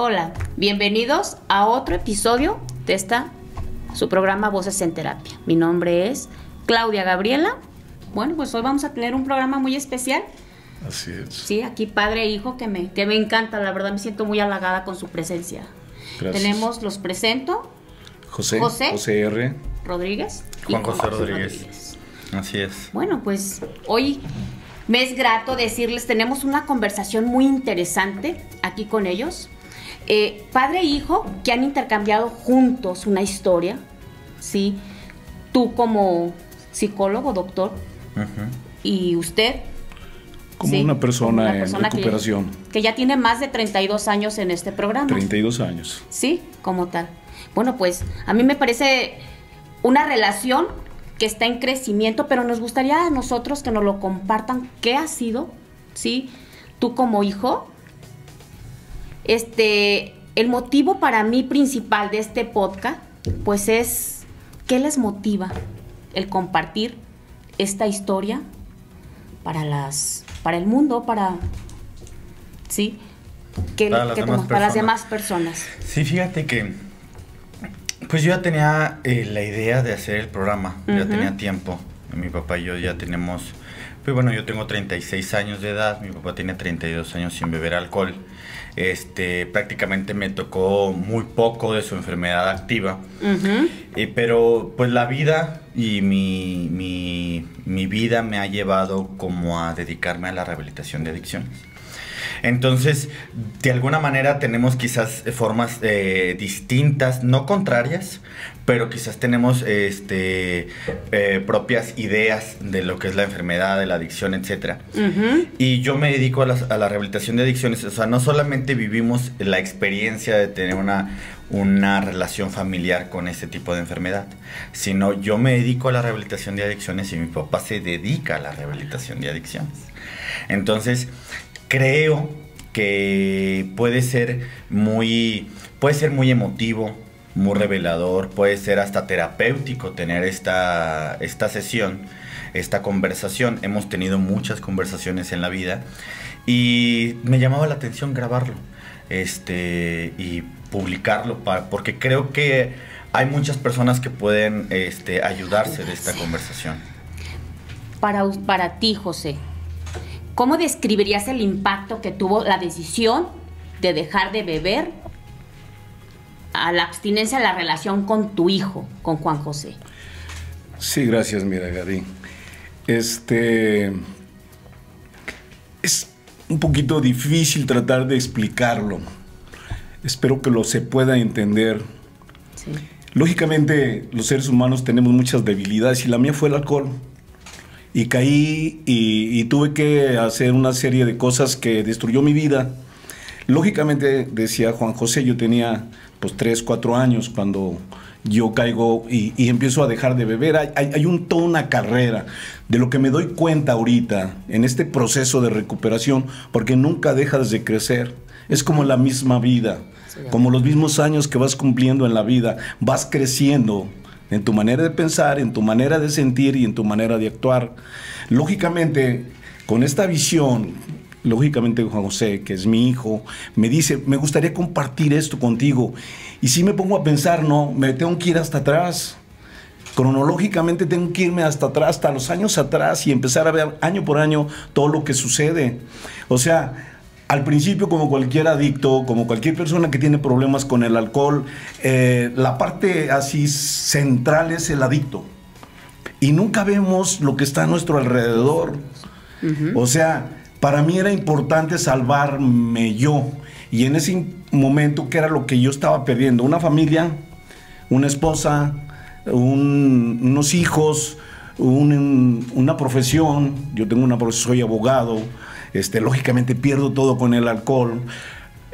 Hola, bienvenidos a otro episodio de su programa Voces en Terapia. Mi nombre es Claudia Gabriela. Bueno, pues hoy vamos a tener un programa muy especial. Así es. Sí, aquí padre e hijo que me encanta, la verdad me siento muy halagada con su presencia. Gracias. Los presento. José R. Rodríguez. Juan José Rodríguez. Así es. Bueno, pues hoy me es grato decirles, tenemos una conversación muy interesante aquí con ellos. Padre e hijo que han intercambiado juntos una historia, ¿sí? Tú como psicólogo, doctor, y usted como una persona en recuperación. Que ya tiene más de 32 años en este programa. 32 años. Sí, como tal. Bueno, pues a mí me parece una relación que está en crecimiento, pero nos gustaría a nosotros que nos lo compartan. ¿Qué ha sido, sí, tú como hijo? El motivo para mí principal de este podcast, pues es, ¿qué les motiva el compartir esta historia para el mundo, ¿sí? Para las demás personas? Sí, fíjate que pues yo ya tenía la idea de hacer el programa, ya tenía tiempo. Mi papá y yo ya tenemos, pues bueno, yo tengo 36 años de edad, mi papá tiene 32 años sin beber alcohol. Prácticamente me tocó muy poco de su enfermedad activa, pero pues la vida y mi vida me ha llevado como a dedicarme a la rehabilitación de adicciones. Entonces, de alguna manera tenemos quizás formas distintas, no contrarias, pero quizás tenemos propias ideas de lo que es la enfermedad, de la adicción, etc. Y yo me dedico a la rehabilitación de adicciones. O sea, no solamente vivimos la experiencia de tener una relación familiar con ese tipo de enfermedad, sino yo me dedico a la rehabilitación de adicciones y mi papá se dedica a la rehabilitación de adicciones. Entonces, creo que puede ser muy emotivo, muy revelador, puede ser hasta terapéutico tener esta sesión, esta conversación. Hemos tenido muchas conversaciones en la vida y me llamaba la atención grabarlo y publicarlo porque creo que hay muchas personas que pueden ayudarse de esta conversación. Para ti, José, ¿cómo describirías el impacto que tuvo la decisión de dejar de beber a la abstinencia de la relación con tu hijo, con Juan José? Sí, gracias, mira, Gary. Es un poquito difícil tratar de explicarlo. Espero que se pueda entender. Sí. Lógicamente, los seres humanos tenemos muchas debilidades y la mía fue el alcohol. Y caí y tuve que hacer una serie de cosas que destruyó mi vida. Lógicamente, decía Juan José, yo tenía pues 3, 4 años cuando yo caigo y empiezo a dejar de beber. Hay toda una carrera de lo que me doy cuenta ahorita en este proceso de recuperación, porque nunca dejas de crecer. Es como la misma vida, como los mismos años que vas cumpliendo en la vida, vas creciendo en tu manera de pensar, en tu manera de sentir y en tu manera de actuar. Lógicamente, con esta visión, lógicamente Juan José, que es mi hijo, me dice, me gustaría compartir esto contigo. Y si me pongo a pensar, no, me tengo que ir hasta atrás. Cronológicamente tengo que irme hasta atrás, hasta los años atrás y empezar a ver año por año todo lo que sucede. O sea, al principio, como cualquier adicto, como cualquier persona que tiene problemas con el alcohol, la parte así central es el adicto. Y nunca vemos lo que está a nuestro alrededor. O sea, para mí era importante salvarme yo. Y en ese momento, ¿qué era lo que yo estaba perdiendo? Una familia, una esposa, unos hijos, una profesión. Yo tengo una profesión, soy abogado. Lógicamente pierdo todo con el alcohol.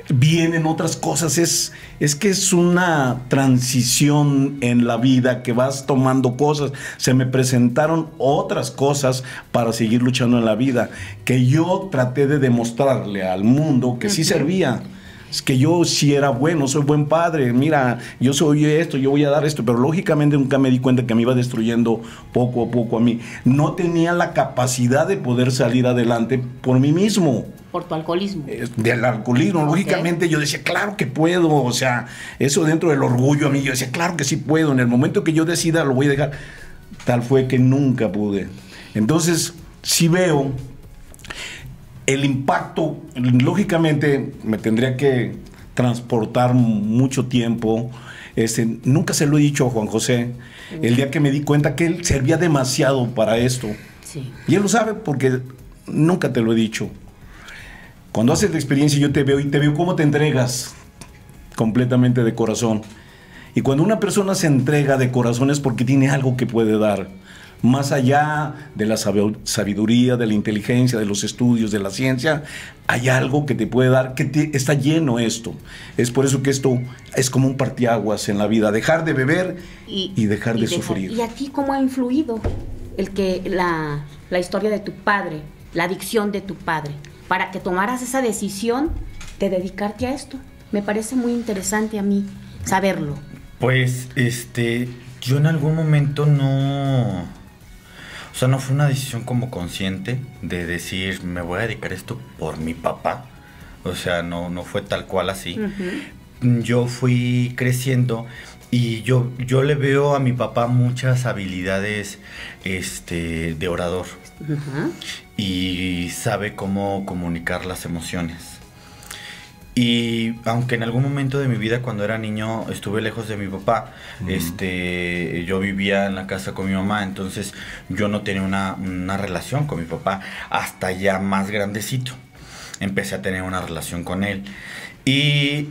Vienen otras cosas. Es que es una transición en la vida que vas tomando cosas. Se me presentaron otras cosas para seguir luchando en la vida, que yo traté de demostrarle al mundo que sí servía. Es que yo sí era bueno, soy buen padre, mira, yo soy esto, yo voy a dar esto, pero lógicamente nunca me di cuenta que me iba destruyendo poco a poco a mí. No tenía la capacidad de poder salir adelante por mí mismo. Por tu alcoholismo. Del alcoholismo, Okay. lógicamente yo decía, claro que puedo, o sea, eso dentro del orgullo a mí, yo decía, claro que sí puedo, en el momento que yo decida lo voy a dejar. Tal fue que nunca pude. Entonces, sí veo el impacto, lógicamente me tendría que transportar mucho tiempo. Nunca se lo he dicho a Juan José, el día que me di cuenta que él servía demasiado para esto. Sí. Y él lo sabe porque nunca te lo he dicho. Cuando haces la experiencia yo te veo y te veo cómo te entregas completamente de corazón. Y cuando una persona se entrega de corazón es porque tiene algo que puede dar. Más allá de la sabiduría, de la inteligencia, de los estudios, de la ciencia, hay algo que te puede dar, está lleno esto. Es por eso que esto es como un parteaguas en la vida, dejar de beber y dejar de sufrir. ¿Y a ti cómo ha influido la historia de tu padre, la adicción de tu padre, para que tomaras esa decisión de dedicarte a esto? Me parece muy interesante a mí saberlo. Pues, yo en algún momento no... O sea, no fue una decisión como consciente de decir, me voy a dedicar a esto por mi papá. O sea, no fue tal cual así. Uh-huh. Yo fui creciendo y yo le veo a mi papá muchas habilidades de orador. Uh-huh. Y sabe cómo comunicar las emociones. Y aunque en algún momento de mi vida cuando era niño estuve lejos de mi papá, yo vivía en la casa con mi mamá, entonces yo no tenía una relación con mi papá hasta ya más grandecito. Empecé a tener una relación con él. Y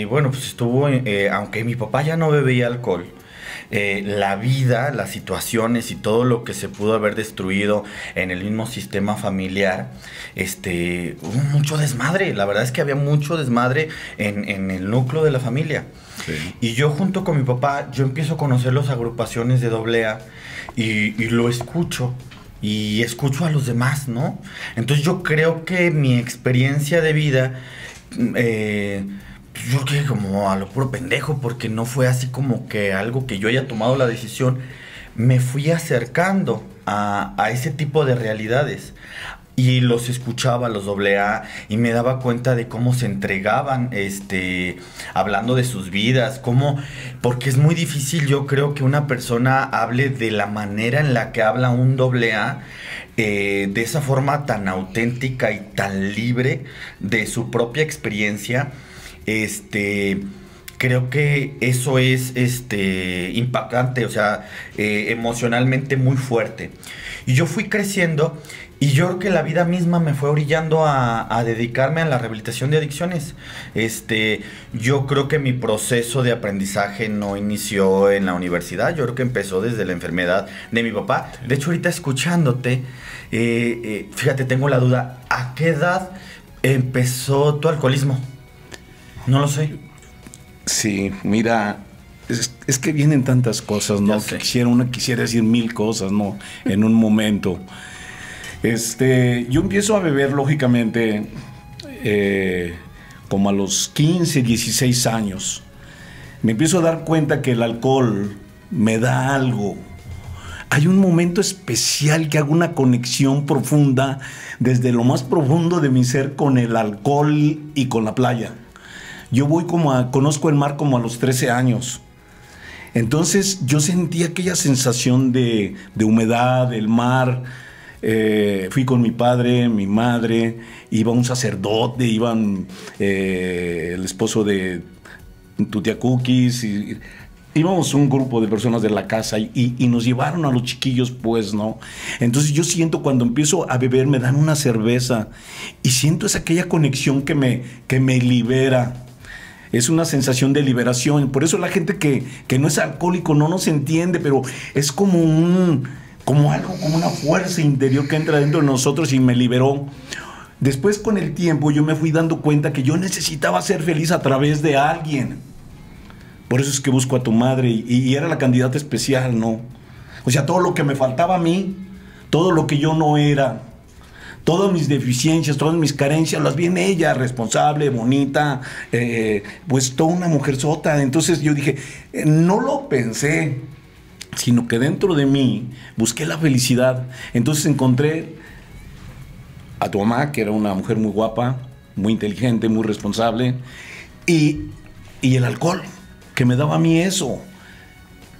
bueno, pues estuvo, aunque mi papá ya no bebía alcohol, la vida, las situaciones y todo lo que se pudo haber destruido en el mismo sistema familiar, hubo mucho desmadre. La verdad es que había mucho desmadre en el núcleo de la familia. Sí. Y yo junto con mi papá, yo empiezo a conocer las agrupaciones de AA y lo escucho. Y escucho a los demás, ¿no? Entonces yo creo que mi experiencia de vida... yo creo que como a lo puro pendejo, porque no fue así como que algo que yo haya tomado la decisión. Me fui acercando a ese tipo de realidades y los escuchaba, los AA, y me daba cuenta de cómo se entregaban, hablando de sus vidas, porque es muy difícil, yo creo, que una persona hable de la manera en la que habla un AA, de esa forma tan auténtica y tan libre de su propia experiencia. Creo que eso es impactante, o sea, emocionalmente muy fuerte. Y yo fui creciendo y yo creo que la vida misma me fue orillando a dedicarme a la rehabilitación de adicciones. Yo creo que mi proceso de aprendizaje no inició en la universidad, yo creo que empezó desde la enfermedad de mi papá. De hecho, ahorita escuchándote, fíjate, tengo la duda, ¿a qué edad empezó tu alcoholismo? No lo sé. Sí, mira, es que vienen tantas cosas, ¿no? Uno quisiera decir 1000 cosas, ¿no? En un momento. Yo empiezo a beber, lógicamente, como a los 15, 16 años. Me empiezo a dar cuenta que el alcohol me da algo. Hay un momento especial que hago una conexión profunda desde lo más profundo de mi ser con el alcohol y con la playa. Yo voy conozco el mar como a los 13 años. Entonces yo sentí aquella sensación de humedad, del mar. Fui con mi padre, mi madre, iba un sacerdote, iban el esposo de tu tía Cookies, y íbamos un grupo de personas de la casa y nos llevaron a los chiquillos, pues, ¿no? Entonces yo siento cuando empiezo a beber, me dan una cerveza y siento aquella conexión que me libera. Es una sensación de liberación. Por eso la gente que no es alcohólico no nos entiende, pero es como algo, como una fuerza interior que entra dentro de nosotros y me liberó. Después, con el tiempo, yo me fui dando cuenta que yo necesitaba ser feliz a través de alguien. Por eso es que busco a tu madre y era la candidata especial, ¿no? O sea, todo lo que me faltaba a mí, todo lo que yo no era, Todas mis deficiencias, todas mis carencias las vi en ella, responsable, bonita, pues toda una mujerzota. Entonces yo dije, no lo pensé, sino que dentro de mí busqué la felicidad. Entonces encontré a tu mamá, que era una mujer muy guapa, muy inteligente, muy responsable, y el alcohol, que me daba a mí eso,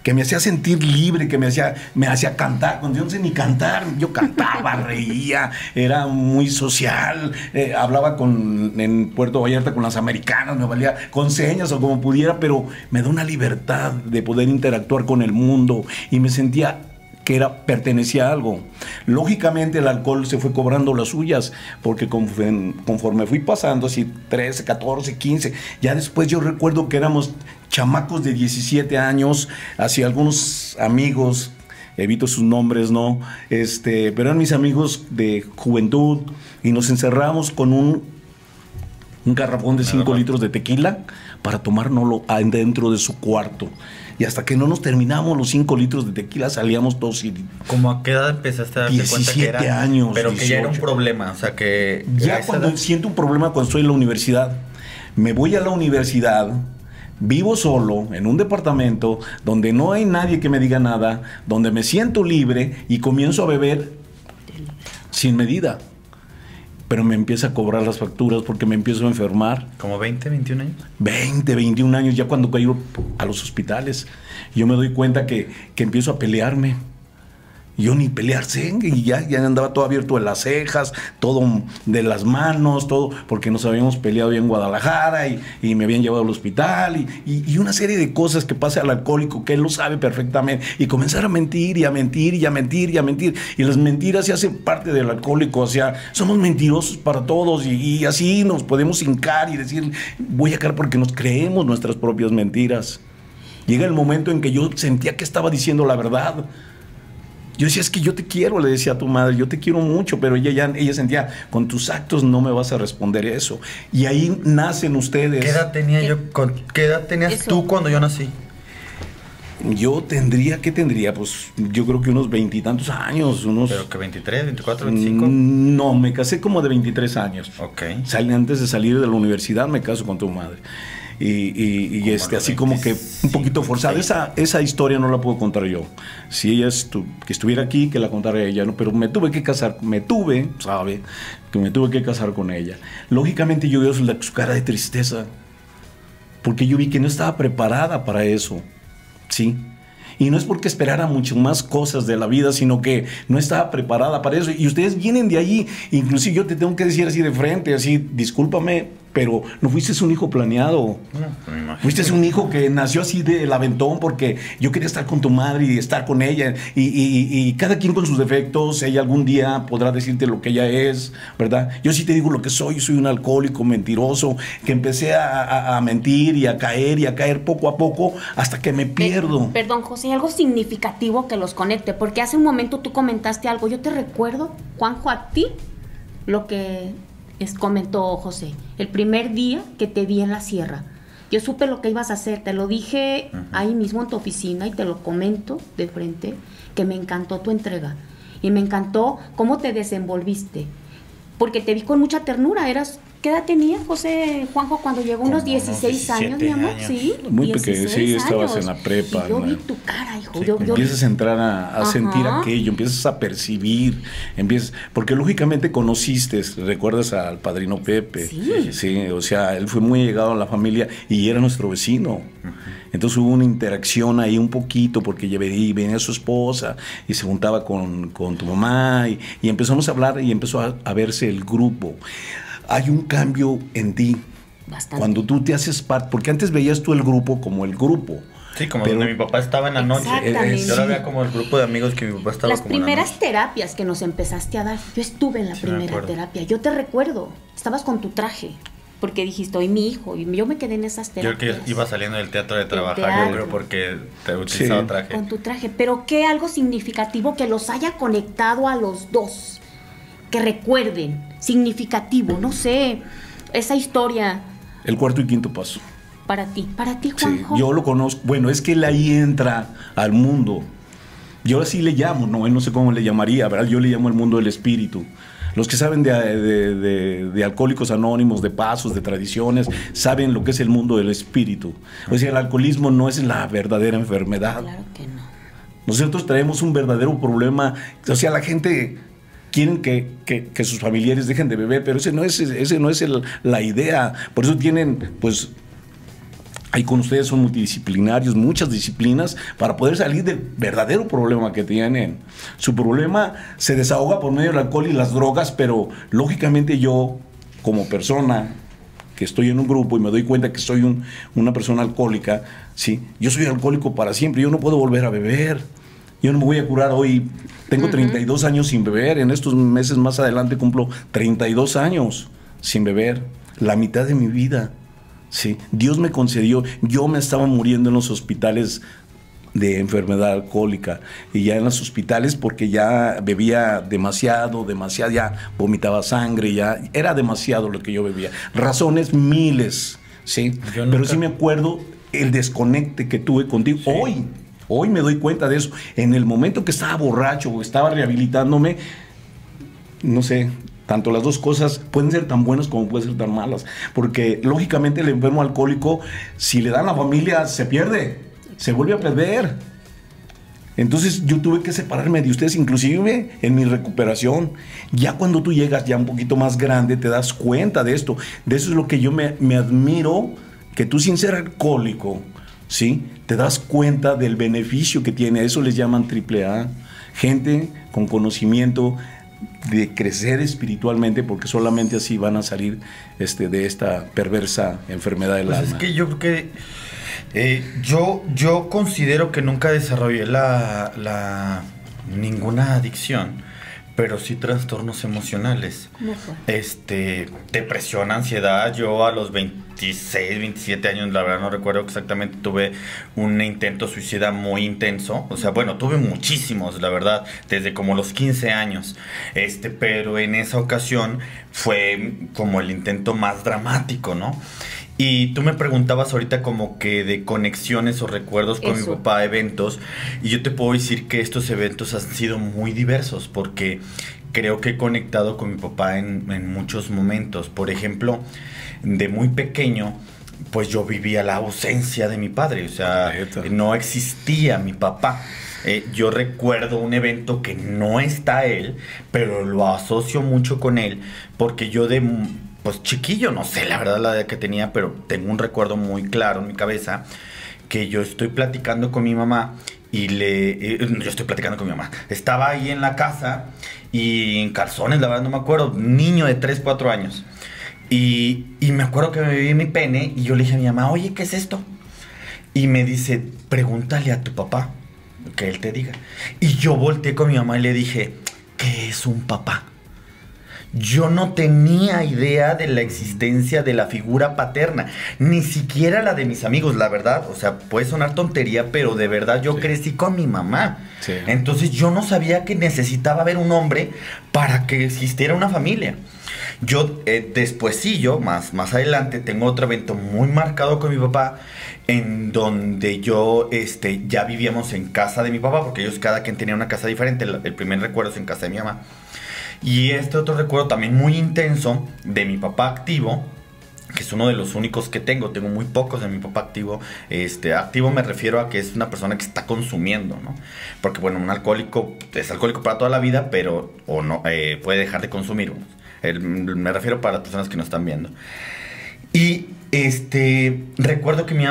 que me hacía sentir libre, que me hacía cantar, cuando yo no sé ni cantar, yo cantaba, reía, era muy social, hablaba en Puerto Vallarta con las americanas, me valía con señas o como pudiera, pero me da una libertad de poder interactuar con el mundo y me sentía que pertenecía a algo. Lógicamente el alcohol se fue cobrando las suyas, porque conforme fui pasando, así 13, 14, 15, ya después yo recuerdo que éramos chamacos de 17 años, así algunos amigos, evito sus nombres, ¿no? Pero eran mis amigos de juventud, y nos encerramos con un garrafón de 5 litros de tequila para tomárnoslo dentro de su cuarto. Y hasta que no nos terminamos los 5 litros de tequila salíamos todos. ¿Cómo a qué edad empezaste a darte 17 cuenta que era, años. Pero 18. que ya era un problema, o sea que... Ya cuando siento un problema cuando estoy en la universidad, me voy a la universidad, vivo solo en un departamento donde no hay nadie que me diga nada, donde me siento libre y comienzo a beber sin medida. Pero me empieza a cobrar las facturas porque me empiezo a enfermar. ¿Como 20, 21 años? 20, 21 años, ya cuando caigo a los hospitales. Yo me doy cuenta que empiezo a pelearme. Yo ni pelear sé, y ya andaba todo abierto de las cejas, todo de las manos, todo, porque nos habíamos peleado ya en Guadalajara y me habían llevado al hospital y una serie de cosas que pasa al alcohólico, que él lo sabe perfectamente, y comenzar a mentir y a mentir y a mentir y a mentir, y las mentiras se hacen parte del alcohólico, o sea, somos mentirosos para todos y así nos podemos hincar y decir, voy a caer, porque nos creemos nuestras propias mentiras. Llega el momento en que yo sentía que estaba diciendo la verdad. Yo decía, es que yo te quiero, le decía a tu madre, yo te quiero mucho, pero ella sentía, con tus actos no me vas a responder eso. Y ahí nacen ustedes. ¿Qué edad tenía yo? ¿Qué edad tenías tú cuando yo nací? Yo ¿qué tendría? Pues yo creo que unos 20 y tantos años. ¿Pero que 23, 24, 25? No, me casé como de 23 años. Ok. Antes de salir de la universidad me caso con tu madre. Y así como que un poquito forzada. Esa historia no la puedo contar yo. Si ella que estuviera aquí, que la contara ella, ¿no? Pero me tuve que casar, ¿sabe? Que me tuve que casar con ella. Lógicamente yo veo su cara de tristeza, porque yo vi que no estaba preparada para eso, ¿sí? Y no es porque esperara mucho más cosas de la vida, sino que no estaba preparada para eso. Y ustedes vienen de allí. Inclusive yo te tengo que decir así de frente, así, discúlpame, pero no fuiste un hijo planeado. No, fuiste un hijo que nació así del aventón, porque yo quería estar con tu madre y estar con ella. Y cada quien con sus defectos, ella algún día podrá decirte lo que ella es, ¿verdad? Yo sí te digo lo que soy un alcohólico mentiroso, que empecé a mentir y a caer poco a poco hasta que me pierdo. Perdón, José, algo significativo que los conecte, porque hace un momento tú comentaste algo. Yo te recuerdo, Juanjo, a ti, lo que comentó José, el primer día que te vi en la sierra. Yo supe lo que ibas a hacer, te lo dije ahí mismo en tu oficina y te lo comento de frente, que me encantó tu entrega y me encantó cómo te desenvolviste, porque te vi con mucha ternura. ¿Qué edad tenía Juanjo, cuando llegó? Unos 16 años, mi amor. Sí, muy pequeño, sí, estabas en la prepa. Y yo vi tu cara, hijo. Sí, empiezas a entrar a sentir aquello, empiezas a percibir, porque lógicamente conociste, recuerdas al padrino Pepe. Sí, o sea, él fue muy llegado a la familia y era nuestro vecino. Entonces hubo una interacción ahí un poquito, porque venía su esposa y se juntaba con tu mamá y empezamos a hablar y empezó a verse el grupo. Hay un cambio en ti. Bastante. Cuando tú te haces parte, porque antes veías tú el grupo como el grupo. Sí, como donde mi papá estaba en la noche. Yo lo veía como el grupo de amigos que mi papá estaba. Las primeras terapias que nos empezaste a dar, yo estuve en la primera terapia. Yo te recuerdo, estabas con tu traje, porque dijiste, hoy mi hijo, y yo me quedé en esas terapias. Yo creo que iba saliendo del teatro de trabajar, yo creo, porque te utilizaba traje. Con tu traje, pero qué algo significativo que los haya conectado a los dos, que recuerden, significativo, no sé, esa historia. El cuarto y quinto paso. Para ti, Juanjo. Sí, yo lo conozco. Bueno, es que él ahí entra al mundo. Yo así le llamo, no, él no sé cómo le llamaría, ¿verdad? Yo le llamo el mundo del espíritu. Los que saben de Alcohólicos Anónimos, de pasos, de tradiciones, saben lo que es el mundo del espíritu. O sea, el alcoholismo no es la verdadera enfermedad. Claro que no. Nosotros traemos un verdadero problema. O sea, la gente quieren que sus familiares dejen de beber, pero ese no es la idea. Por eso tienen, pues, ahí con ustedes son multidisciplinarios, muchas disciplinas, para poder salir del verdadero problema que tienen. Su problema se desahoga por medio del alcohol y las drogas, pero lógicamente yo, como persona que estoy en un grupo y me doy cuenta que soy una persona alcohólica, ¿sí? Yo soy alcohólico para siempre, yo no puedo volver a beber. Yo no me voy a curar hoy. Tengo 32 años sin beber. En estos meses más adelante cumplo 32 años sin beber. La mitad de mi vida. Sí. Dios me concedió. Yo me estaba muriendo en los hospitales de enfermedad alcohólica. Y ya en los hospitales porque ya bebía demasiado, ya vomitaba sangre, ya era demasiado lo que yo bebía. Razones miles, ¿sí? Pero sí me acuerdo el desconecte que tuve contigo. Sí. Hoy me doy cuenta de eso. En el momento que estaba borracho o estaba rehabilitándome, no sé, tanto las dos cosas pueden ser tan buenas como pueden ser tan malas. Porque lógicamente el enfermo alcohólico, si le dan a la familia, se pierde, se vuelve a perder. Entonces yo tuve que separarme de ustedes, inclusive en mi recuperación. Ya cuando tú llegas ya un poquito más grande, te das cuenta de esto. De eso es lo que yo me admiro, que tú sin ser alcohólico, ¿sí? Te das cuenta del beneficio que tiene. Eso les llaman AAA. Gente con conocimiento de crecer espiritualmente, porque solamente así van a salir de esta perversa enfermedad del alma. Es que yo creo que yo considero que nunca desarrollé ninguna adicción, pero sí trastornos emocionales. Depresión, ansiedad. Yo a los 26, 27 años, la verdad no recuerdo exactamente, tuve un intento suicida muy intenso. O sea, bueno, tuve muchísimos, la verdad, desde como los 15 años. Pero en esa ocasión fue como el intento más dramático, ¿no? Y tú me preguntabas ahorita como que de conexiones o recuerdos con mi papá, eventos, y yo te puedo decir que estos eventos han sido muy diversos, porque creo que he conectado con mi papá en muchos momentos. Por ejemplo, de muy pequeño, pues yo vivía la ausencia de mi padre, o sea, no existía mi papá. Yo recuerdo un evento que no está él, pero lo asocio mucho con él, porque yo pues chiquillo, no sé la verdad la edad que tenía, pero tengo un recuerdo muy claro en mi cabeza, que yo estoy platicando con mi mamá y yo estoy platicando con mi mamá. Estaba ahí en la casa y en calzones, la verdad no me acuerdo, niño de 3, 4 años. Y me acuerdo que me vi mi pene y yo le dije a mi mamá, oye, ¿qué es esto? Y me dice, pregúntale a tu papá, que él te diga. Y yo volteé con mi mamá y le dije, ¿qué es un papá? Yo no tenía idea de la existencia de la figura paterna, ni siquiera la de mis amigos, la verdad. O sea, puede sonar tontería, pero de verdad yo crecí con mi mamá. Sí. Entonces yo no sabía que necesitaba haber un hombre para que existiera una familia. Yo despuesillo, más adelante, tengo otro evento muy marcado con mi papá, en donde yo ya vivíamos en casa de mi papá, porque ellos cada quien tenía una casa diferente. El primer recuerdo es en casa de mi mamá. Y otro recuerdo también muy intenso de mi papá activo, que es uno de los únicos que tengo muy pocos de mi papá activo. Activo me refiero a que es una persona que está consumiendo, ¿no? Porque bueno, un alcohólico es alcohólico para toda la vida, pero puede dejar de consumir. Me refiero para las personas que no están viendo. Y recuerdo que mi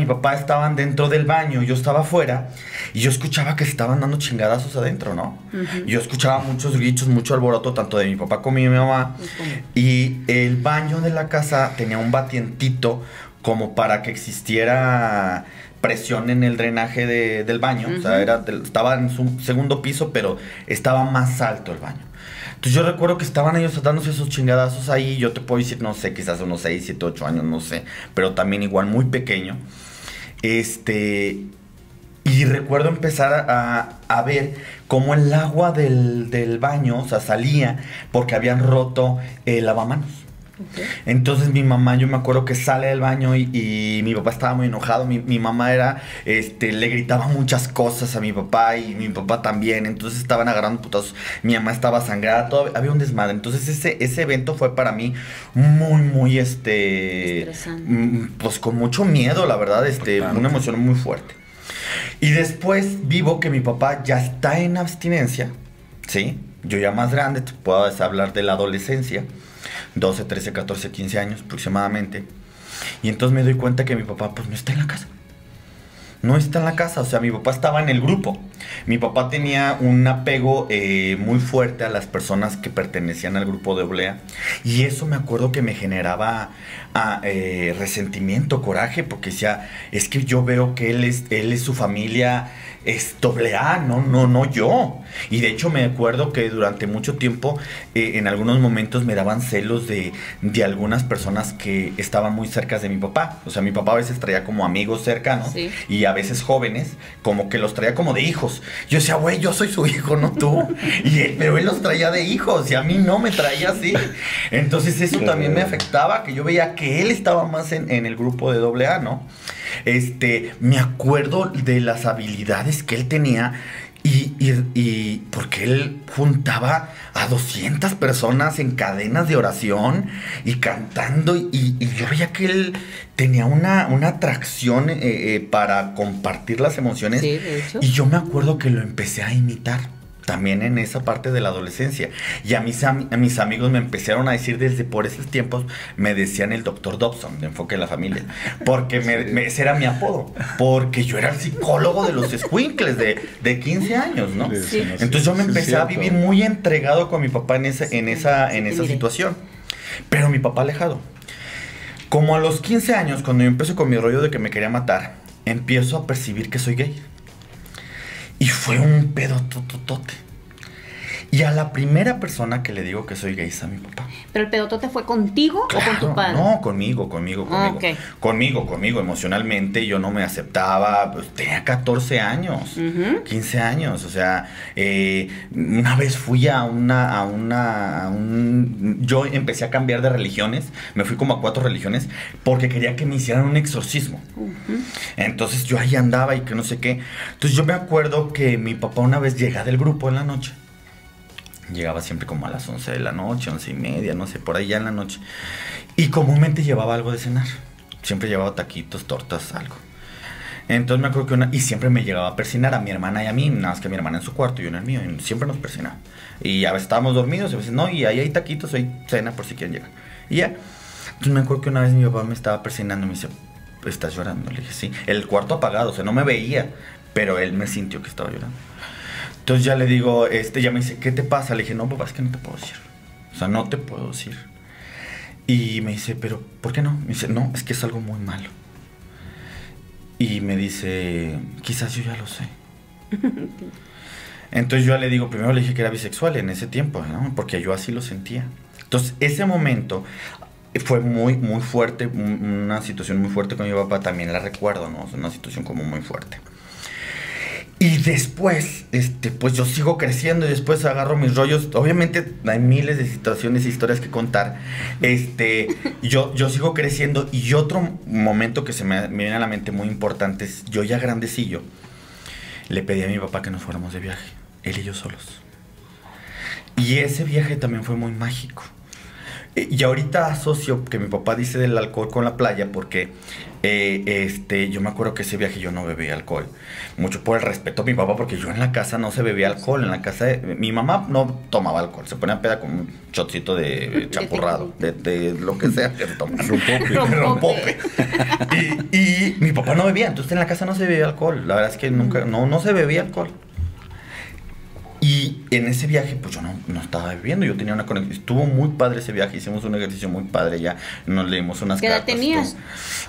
papá estaban dentro del baño, yo estaba afuera y yo escuchaba que se estaban dando chingadazos adentro, ¿no? Yo escuchaba muchos gritos, mucho alboroto, tanto de mi papá como de mi mamá. Y el baño de la casa tenía un batientito como para que existiera presión en el drenaje del baño. O sea, estaba en su segundo piso, pero estaba más alto el baño. Entonces yo recuerdo que estaban ellos dándose esos chingadazos ahí. Yo te puedo decir, no sé, quizás unos 6, 7, 8 años, no sé. Pero también igual muy pequeño. Y recuerdo empezar a ver cómo el agua del baño, o sea, salía porque habían roto el lavamanos. Okay. Entonces mi mamá, yo me acuerdo que sale del baño y mi papá estaba muy enojado. Mi mamá era, le gritaba muchas cosas a mi papá y mi papá también. Entonces estaban agarrando putazos. Mi mamá estaba sangrada, todo, había un desmadre. Entonces ese evento fue para mí muy, estresante. Pues con mucho miedo, la verdad, una emoción muy fuerte. Y después vivo que mi papá ya está en abstinencia, ¿sí? Yo ya más grande, te puedo hablar de la adolescencia. 12, 13, 14, 15 años aproximadamente. Y entonces me doy cuenta que mi papá pues no está en la casa. No está en la casa, o sea, mi papá estaba en el grupo. Mi papá tenía un apego muy fuerte a las personas que pertenecían al grupo de AA. Y eso me acuerdo que me generaba resentimiento, coraje, porque decía, es que yo veo que él es su familia, es AA, no yo. Y de hecho me acuerdo que durante mucho tiempo, en algunos momentos me daban celos de algunas personas que estaban muy cerca de mi papá. O sea, mi papá a veces traía como amigos cercanos, sí, y a veces jóvenes, como que los traía como de hijos. Yo decía, güey, yo soy su hijo, no tú. Pero él los traía de hijos y a mí no me traía así. Entonces eso también me afectaba, que yo veía que él estaba más en el grupo de AA, ¿no? Me acuerdo de las habilidades que él tenía y porque él juntaba a 200 personas en cadenas de oración y cantando y yo veía que él tenía una atracción para compartir las emociones, sí, de hecho. Y yo me acuerdo que lo empecé a imitar también en esa parte de la adolescencia. Y a mis amigos me empezaron a decir desde por esos tiempos, me decían el Dr. Dobson, de Enfoque de la Familia, porque ese era mi apodo, porque yo era el psicólogo de los escuincles de 15 años, ¿no? Sí. Entonces yo me empecé a vivir muy entregado con mi papá en esa situación. Pero mi papá alejado. Como a los 15 años, cuando yo empecé con mi rollo de que me quería matar, empiezo a percibir que soy gay. Y fue un pedo tototote. Y a la primera persona que le digo que soy gay es a mi papá. ¿Pero el pedotote fue contigo, claro, o con tu padre? No, conmigo. Okay. Conmigo, emocionalmente yo no me aceptaba. Pues, tenía 14 años, 15 años. O sea, una vez fui yo empecé a cambiar de religiones. Me fui como a 4 religiones porque quería que me hicieran un exorcismo. Entonces yo ahí andaba y que no sé qué. Entonces yo me acuerdo que mi papá una vez llega del grupo en la noche. Llegaba siempre como a las 11 de la noche, 11:30, no sé, por ahí ya en la noche. Y comúnmente llevaba algo de cenar. Siempre llevaba taquitos, tortas, algo. Entonces me acuerdo que y siempre me llegaba a persignar a mi hermana y a mí, nada más que mi hermana en su cuarto y yo en el mío. Y siempre nos persignaba. Y a veces estábamos dormidos, y a veces no, y ahí hay taquitos, hay cena por si quieren llegar. Y ya. Entonces me acuerdo que una vez mi papá me estaba persignando y me dice, ¿estás llorando? Le dije, sí. El cuarto apagado, o sea, no me veía, pero él me sintió que estaba llorando. Entonces ya le digo, ya me dice, ¿qué te pasa? Le dije, no, papá, es que no te puedo decir. O sea, no te puedo decir. Y me dice, ¿pero por qué no? Me dice, no, es que es algo muy malo. Y me dice, quizás yo ya lo sé. Entonces yo ya le digo, primero le dije que era bisexual en ese tiempo, ¿no? Porque yo así lo sentía. Entonces ese momento fue muy fuerte, una situación muy fuerte con mi papá, también la recuerdo, ¿no? Una situación como muy fuerte. Y después, pues yo sigo creciendo y después agarro mis rollos. Obviamente hay miles de situaciones e historias que contar. Yo sigo creciendo y otro momento que me viene a la mente muy importante es, yo ya grandecillo, le pedí a mi papá que nos fuéramos de viaje, él y yo solos. Y ese viaje también fue muy mágico. Y ahorita asocio que mi papá dice del alcohol con la playa porque yo me acuerdo que ese viaje yo no bebía alcohol. Mucho por el respeto a mi papá, porque yo en la casa no se bebía alcohol. En la casa mi mamá no tomaba alcohol. Se ponía peda con un shotcito de champurrado, de lo que sea que se toma. Rompope. Y mi papá no bebía, entonces en la casa no se bebía alcohol. La verdad es que nunca, no se bebía alcohol. Y en ese viaje, pues yo no estaba bebiendo, yo tenía una conexión. Estuvo muy padre ese viaje, hicimos un ejercicio muy padre, ya nos leímos unas cartas. ¿Qué edad tenías?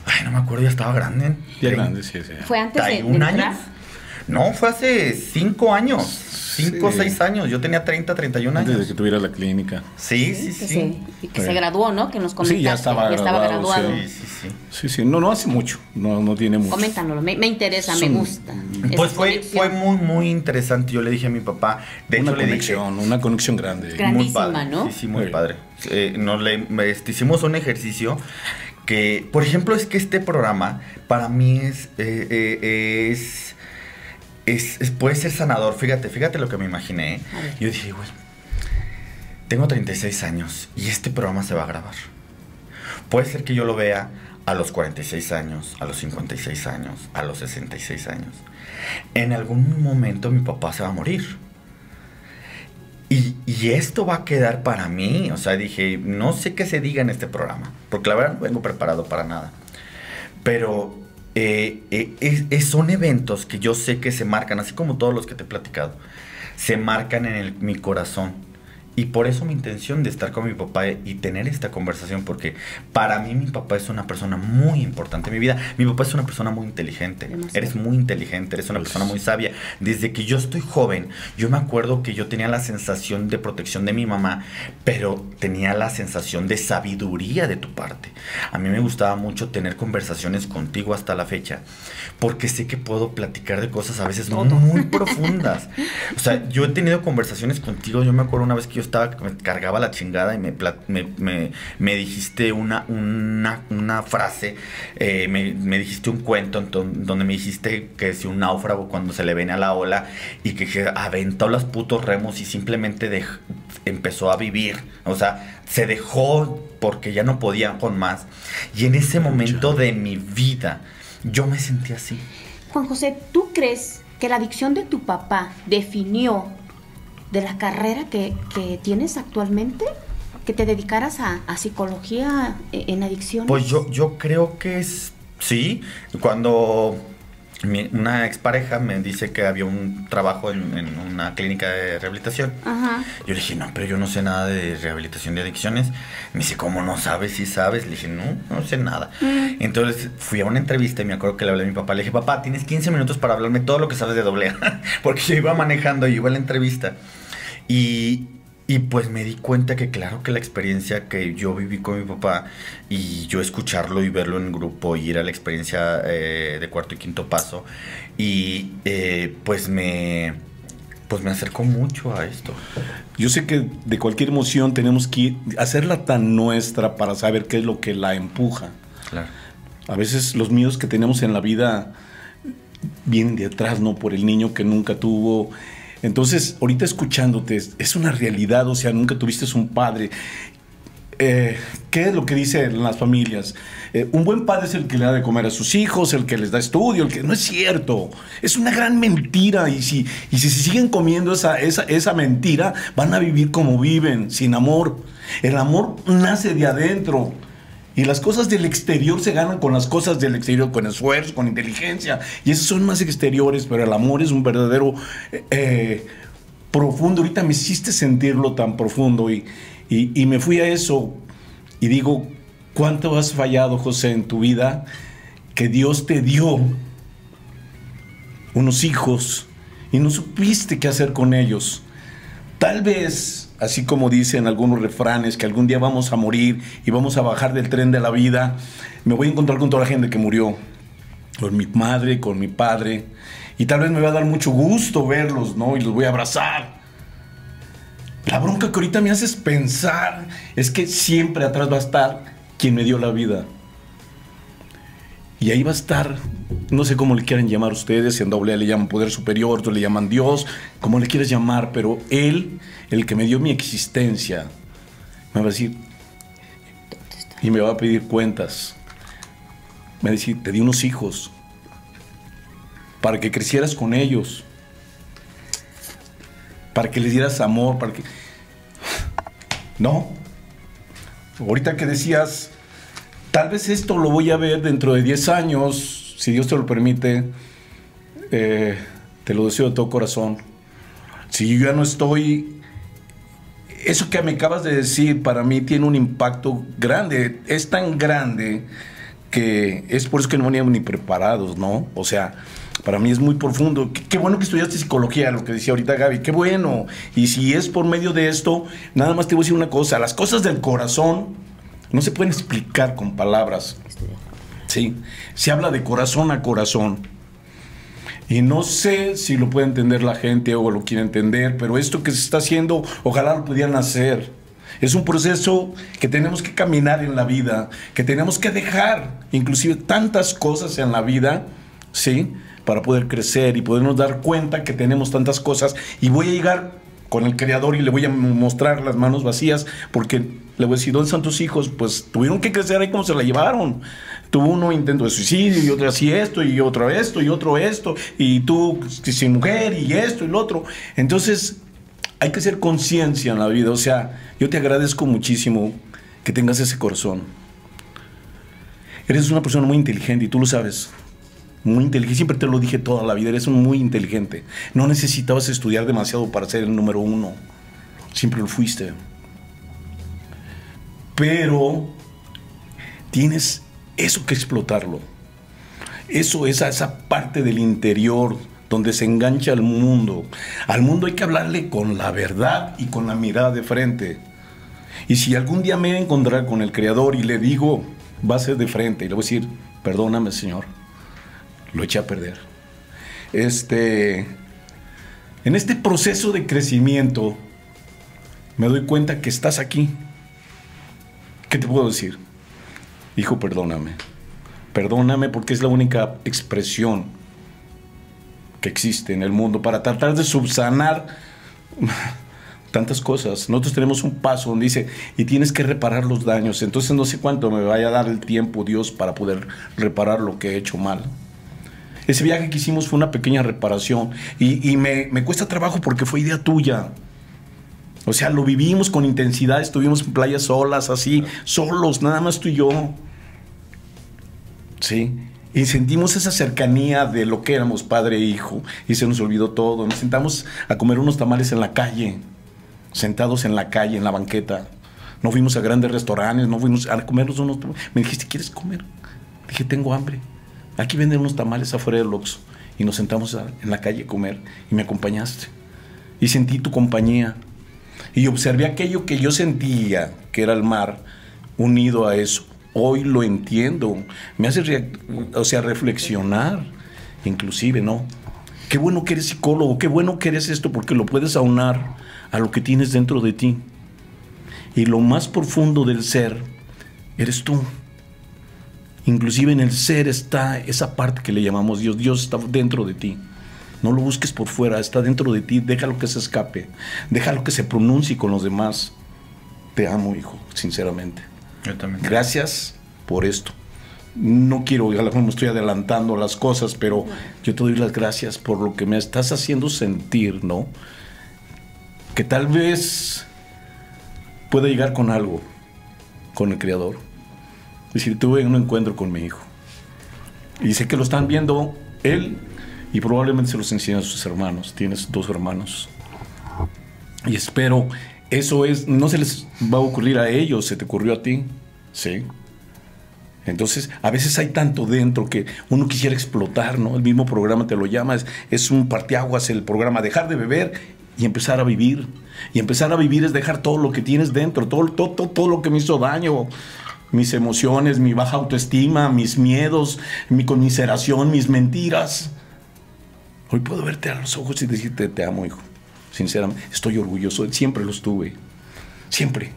Ay, no me acuerdo, ya estaba grande. Ya grande, sí. ¿Fue antes de entrar? No, fue hace 5 años. 5 o 6 años. Yo tenía 30, 31 años. Antes de que tuviera la clínica. Sí. Y que se graduó, ¿no? Que nos comentaste. Sí, ya estaba graduado. Sí. No hace mucho. No tiene mucho. Coméntanoslo. Me interesa, me gusta. Pues fue muy interesante. Yo le dije a mi papá. De hecho, Una conexión grande. Grandísima, muy padre, ¿no? Sí, muy padre. Hicimos un ejercicio que, por ejemplo, es que este programa para mí puede ser sanador. Fíjate lo que me imaginé. Yo dije, güey, tengo 36 años y este programa se va a grabar. Puede ser que yo lo vea a los 46 años, a los 56 años, a los 66 años. En algún momento mi papá se va a morir. Y esto va a quedar para mí. O sea, dije, no sé qué se diga en este programa, porque la verdad no vengo preparado para nada. Pero son eventos que yo sé que se marcan, así como todos los que te he platicado, se marcan en mi corazón. Y por eso mi intención de estar con mi papá y tener esta conversación, porque para mí mi papá es una persona muy importante en mi vida. Mi papá es una persona muy inteligente. Eres muy inteligente, eres una persona muy sabia. Desde que yo estoy joven, yo me acuerdo que yo tenía la sensación de protección de mi mamá, pero tenía la sensación de sabiduría de tu parte. A mí me gustaba mucho tener conversaciones contigo hasta la fecha, porque sé que puedo platicar de cosas a veces muy profundas. O sea, yo he tenido conversaciones contigo. Yo me acuerdo una vez que me cargaba la chingada y me dijiste una frase, me dijiste un cuento donde me dijiste que si un náufrago cuando se le viene a la ola y que aventó los putos remos y simplemente empezó a vivir, o sea, se dejó porque ya no podía con más. Y en ese momento de mi vida yo me sentí así. Juan José, ¿tú crees que la adicción de tu papá definió de la carrera que tienes actualmente? ¿Que te dedicaras a psicología en adicciones? Pues yo creo que sí. Cuando una expareja me dice que había un trabajo en una clínica de rehabilitación, yo le dije, no, pero yo no sé nada de rehabilitación de adicciones. Me dice, ¿cómo no sabes? ¿Sí sabes? Le dije, no sé nada. Entonces fui a una entrevista y me acuerdo que le hablé a mi papá. Le dije, papá, tienes 15 minutos para hablarme todo lo que sabes de doble A. Porque yo iba manejando y iba a la entrevista. Y pues me di cuenta que claro que la experiencia que yo viví con mi papá y yo escucharlo y verlo en grupo y ir a la experiencia de cuarto y quinto paso y pues me acercó mucho a esto. Yo sé que de cualquier emoción tenemos que hacerla tan nuestra para saber qué es lo que la empuja. Claro. A veces los miedos que tenemos en la vida vienen de atrás, ¿no? Por el niño que nunca tuvo. Entonces, ahorita escuchándote, es una realidad, o sea, nunca tuviste un padre. ¿Qué es lo que dicen las familias? Un buen padre es el que le da de comer a sus hijos, el que les da estudio, el que... No es cierto, es una gran mentira. Y si se siguen comiendo esa mentira, van a vivir como viven, sin amor. El amor nace de adentro. Y las cosas del exterior se ganan con las cosas del exterior, con esfuerzo, con inteligencia. Y esos son más exteriores, pero el amor es un verdadero profundo. Ahorita me hiciste sentirlo tan profundo y me fui a eso. Y digo, ¿cuánto has fallado, José, en tu vida? Que Dios te dio unos hijos y no supiste qué hacer con ellos. Tal vez... Así como dicen algunos refranes, que algún día vamos a morir y vamos a bajar del tren de la vida, me voy a encontrar con toda la gente que murió, con mi madre, con mi padre, y tal vez me va a dar mucho gusto verlos, ¿no? Y los voy a abrazar. La bronca que ahorita me haces pensar es que siempre atrás va a estar quien me dio la vida. Y ahí va a estar, no sé cómo le quieran llamar ustedes, en doble A le llaman poder superior, otros le llaman Dios, como le quieras llamar, pero Él, el que me dio mi existencia, me va a decir, y me va a pedir cuentas. Me va a decir, te di unos hijos, para que crecieras con ellos, para que les dieras amor, para que... No, ahorita que decías... Tal vez esto lo voy a ver dentro de 10 años, si Dios te lo permite. Te lo deseo de todo corazón. Si yo ya no estoy... Eso que me acabas de decir para mí tiene un impacto grande. Es tan grande que es por eso que no veníamos ni preparados, ¿no? O sea, Para mí es muy profundo. Qué bueno que estudiaste psicología, lo que decía ahorita Gaby, qué bueno. Y si es por medio de esto, nada más te voy a decir una cosa, las cosas del corazón no se pueden explicar con palabras. Sí, se habla de corazón a corazón. Y no sé si lo puede entender la gente o lo quiere entender, pero esto que se está haciendo, ojalá lo pudieran hacer. Es un proceso que tenemos que caminar en la vida, que tenemos que dejar, inclusive tantas cosas en la vida, ¿sí?, para poder crecer y podernos dar cuenta que tenemos tantas cosas. Y voy a llegar con el Creador y le voy a mostrar las manos vacías, porque le voy a decir, ¿dónde están tus hijos? Pues tuvieron que crecer ahí como se la llevaron. Tuvo uno intento de suicidio y otro así esto y otro esto y otro esto y tú sin mujer y esto y lo otro. Entonces hay que hacer conciencia en la vida. O sea, yo te agradezco muchísimo que tengas ese corazón. Eres una persona muy inteligente y tú lo sabes. Muy inteligente, siempre te lo dije toda la vida, eres muy inteligente. No necesitabas estudiar demasiado para ser el número uno. Siempre lo fuiste. Pero tienes eso que explotarlo. Eso es esa parte del interior donde se engancha al mundo. Al mundo hay que hablarle con la verdad y con la mirada de frente. Y si algún día me encontrar con el Creador y le digo, va a ser de frente, y le voy a decir, perdóname, Señor, lo eché a perder. En este proceso de crecimiento me doy cuenta que estás aquí. ¿Qué te puedo decir? Hijo, perdóname. Perdóname porque es la única expresión que existe en el mundo para tratar de subsanar tantas cosas. Nosotros tenemos un paso donde dice, y tienes que reparar los daños. Entonces no sé cuánto me vaya a dar el tiempo Dios para poder reparar lo que he hecho mal. Ese viaje que hicimos fue una pequeña reparación y me cuesta trabajo porque fue idea tuya. O sea, lo vivimos con intensidad, estuvimos en playas solas, así, solos, nada más tú y yo. Sí, y sentimos esa cercanía de lo que éramos padre e hijo y se nos olvidó todo. Nos sentamos a comer unos tamales en la calle, sentados en la calle, en la banqueta. No fuimos a grandes restaurantes, no fuimos a comernos unos tamales. Me dijiste, ¿quieres comer? Dije, tengo hambre. Aquí venden unos tamales afuera del Oxxo. Y nos sentamos en la calle a comer y me acompañaste. Y sentí tu compañía. Y observé aquello que yo sentía, que era el mar, unido a eso. Hoy lo entiendo. Me hace reflexionar. Inclusive, ¿no? Qué bueno que eres psicólogo, qué bueno que eres esto, porque lo puedes aunar a lo que tienes dentro de ti. Y lo más profundo del ser eres tú. Inclusive en el ser está esa parte que le llamamos Dios. Dios está dentro de ti. No lo busques por fuera, está dentro de ti. Déjalo que se escape. Déjalo que se pronuncie con los demás. Te amo, hijo, sinceramente. Yo también. Gracias por esto. No quiero, a lo mejor me estoy adelantando las cosas, pero yo te doy las gracias por lo que me estás haciendo sentir, ¿no? Que tal vez pueda llegar con algo, con el Creador. Es decir, tuve un encuentro con mi hijo. Y sé que lo están viendo él y probablemente se los enseñe a sus hermanos. Tienes 2 hermanos. Y espero, eso es, no se les va a ocurrir a ellos, se te ocurrió a ti. Sí. Entonces, a veces hay tanto dentro que uno quisiera explotar, ¿no? El mismo programa te lo llama, es un parteaguas el programa, dejar de beber y empezar a vivir. Y empezar a vivir es dejar todo lo que tienes dentro, todo lo que me hizo daño. Mis emociones, mi baja autoestima, mis miedos, mi conmiseración, mis mentiras. Hoy puedo verte a los ojos y decirte, te amo, hijo. Sinceramente, estoy orgulloso, siempre los tuve. Siempre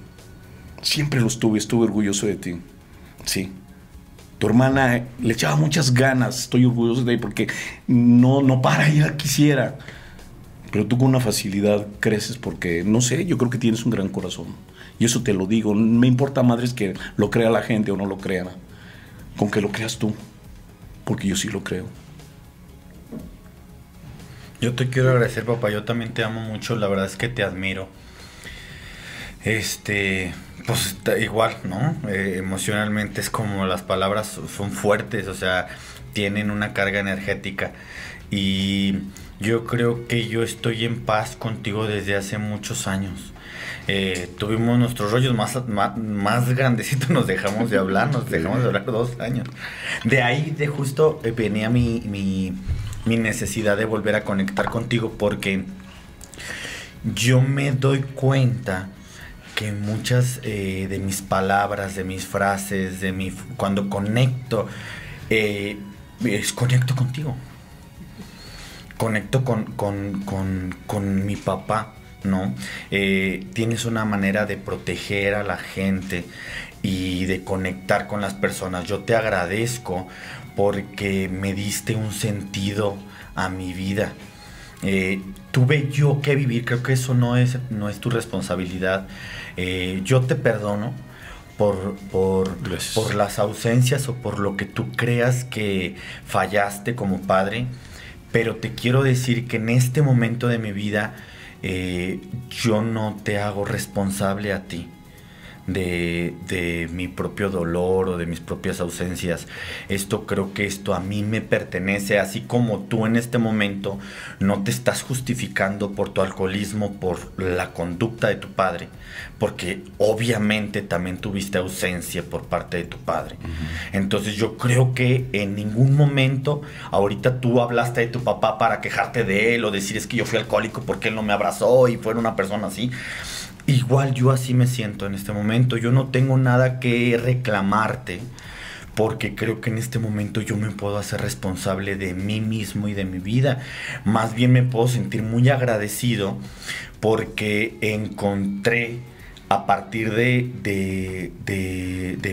los tuve, estuve orgulloso de ti. Sí. Tu hermana le echaba muchas ganas, estoy orgulloso de ella porque no para, ella quisiera. Pero tú con una facilidad creces porque, no sé, yo creo que tienes un gran corazón. Y eso te lo digo, no me importa, madres, que lo crea la gente o no lo crean. Con que lo creas tú, porque yo sí lo creo. Yo te quiero agradecer, papá, yo también te amo mucho, la verdad es que te admiro. Pues igual, ¿no? Emocionalmente es como las palabras son fuertes, o sea, tienen una carga energética. Y yo creo que yo estoy en paz contigo desde hace muchos años. Tuvimos nuestros rollos más grandecitos, nos dejamos de hablar 2 años. De ahí, justo venía mi mi necesidad de volver a conectar contigo, porque yo me doy cuenta que muchas de mis palabras, de mis frases, cuando conecto, conecto contigo. Conecto con mi papá, ¿no? Tienes una manera de proteger a la gente y de conectar con las personas. Yo te agradezco porque me diste un sentido a mi vida. Tuve yo que vivir, creo que eso no es tu responsabilidad. Yo te perdono por las ausencias o por lo que tú creas que fallaste como padre, pero te quiero decir que en este momento de mi vida yo no te hago responsable a ti de mi propio dolor o de mis propias ausencias. Creo que esto a mí me pertenece, así como tú en este momento no te estás justificando por tu alcoholismo, por la conducta de tu padre, porque obviamente también tuviste ausencia por parte de tu padre. Entonces yo creo que en ningún momento, ahorita tú hablaste de tu papá para quejarte de él o decir es que yo fui alcohólico porque él no me abrazó y fue una persona así. Igual yo así me siento en este momento. Yo no tengo nada que reclamarte, porque creo que en este momento yo me puedo hacer responsable de mí mismo y de mi vida. Más bien me puedo sentir muy agradecido porque encontré, a partir de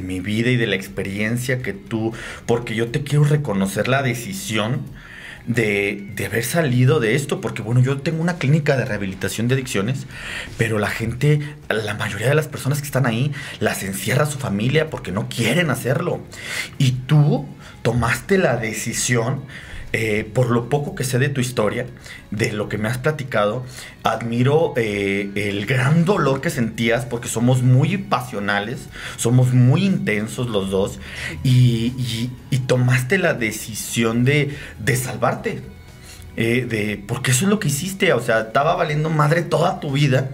mi vida y de la experiencia que tú... Porque yo te quiero reconocer la decisión de haber salido de esto, porque bueno, yo tengo una clínica de rehabilitación de adicciones, pero la gente, la mayoría de las personas que están ahí, las encierra su familia porque no quieren hacerlo. Y tú tomaste la decisión, por lo poco que sé de tu historia, de lo que me has platicado, admiro el gran dolor que sentías, porque somos muy pasionales, somos muy intensos los dos, y tomaste la decisión de salvarte, porque eso es lo que hiciste. O sea, estaba valiendo madre toda tu vida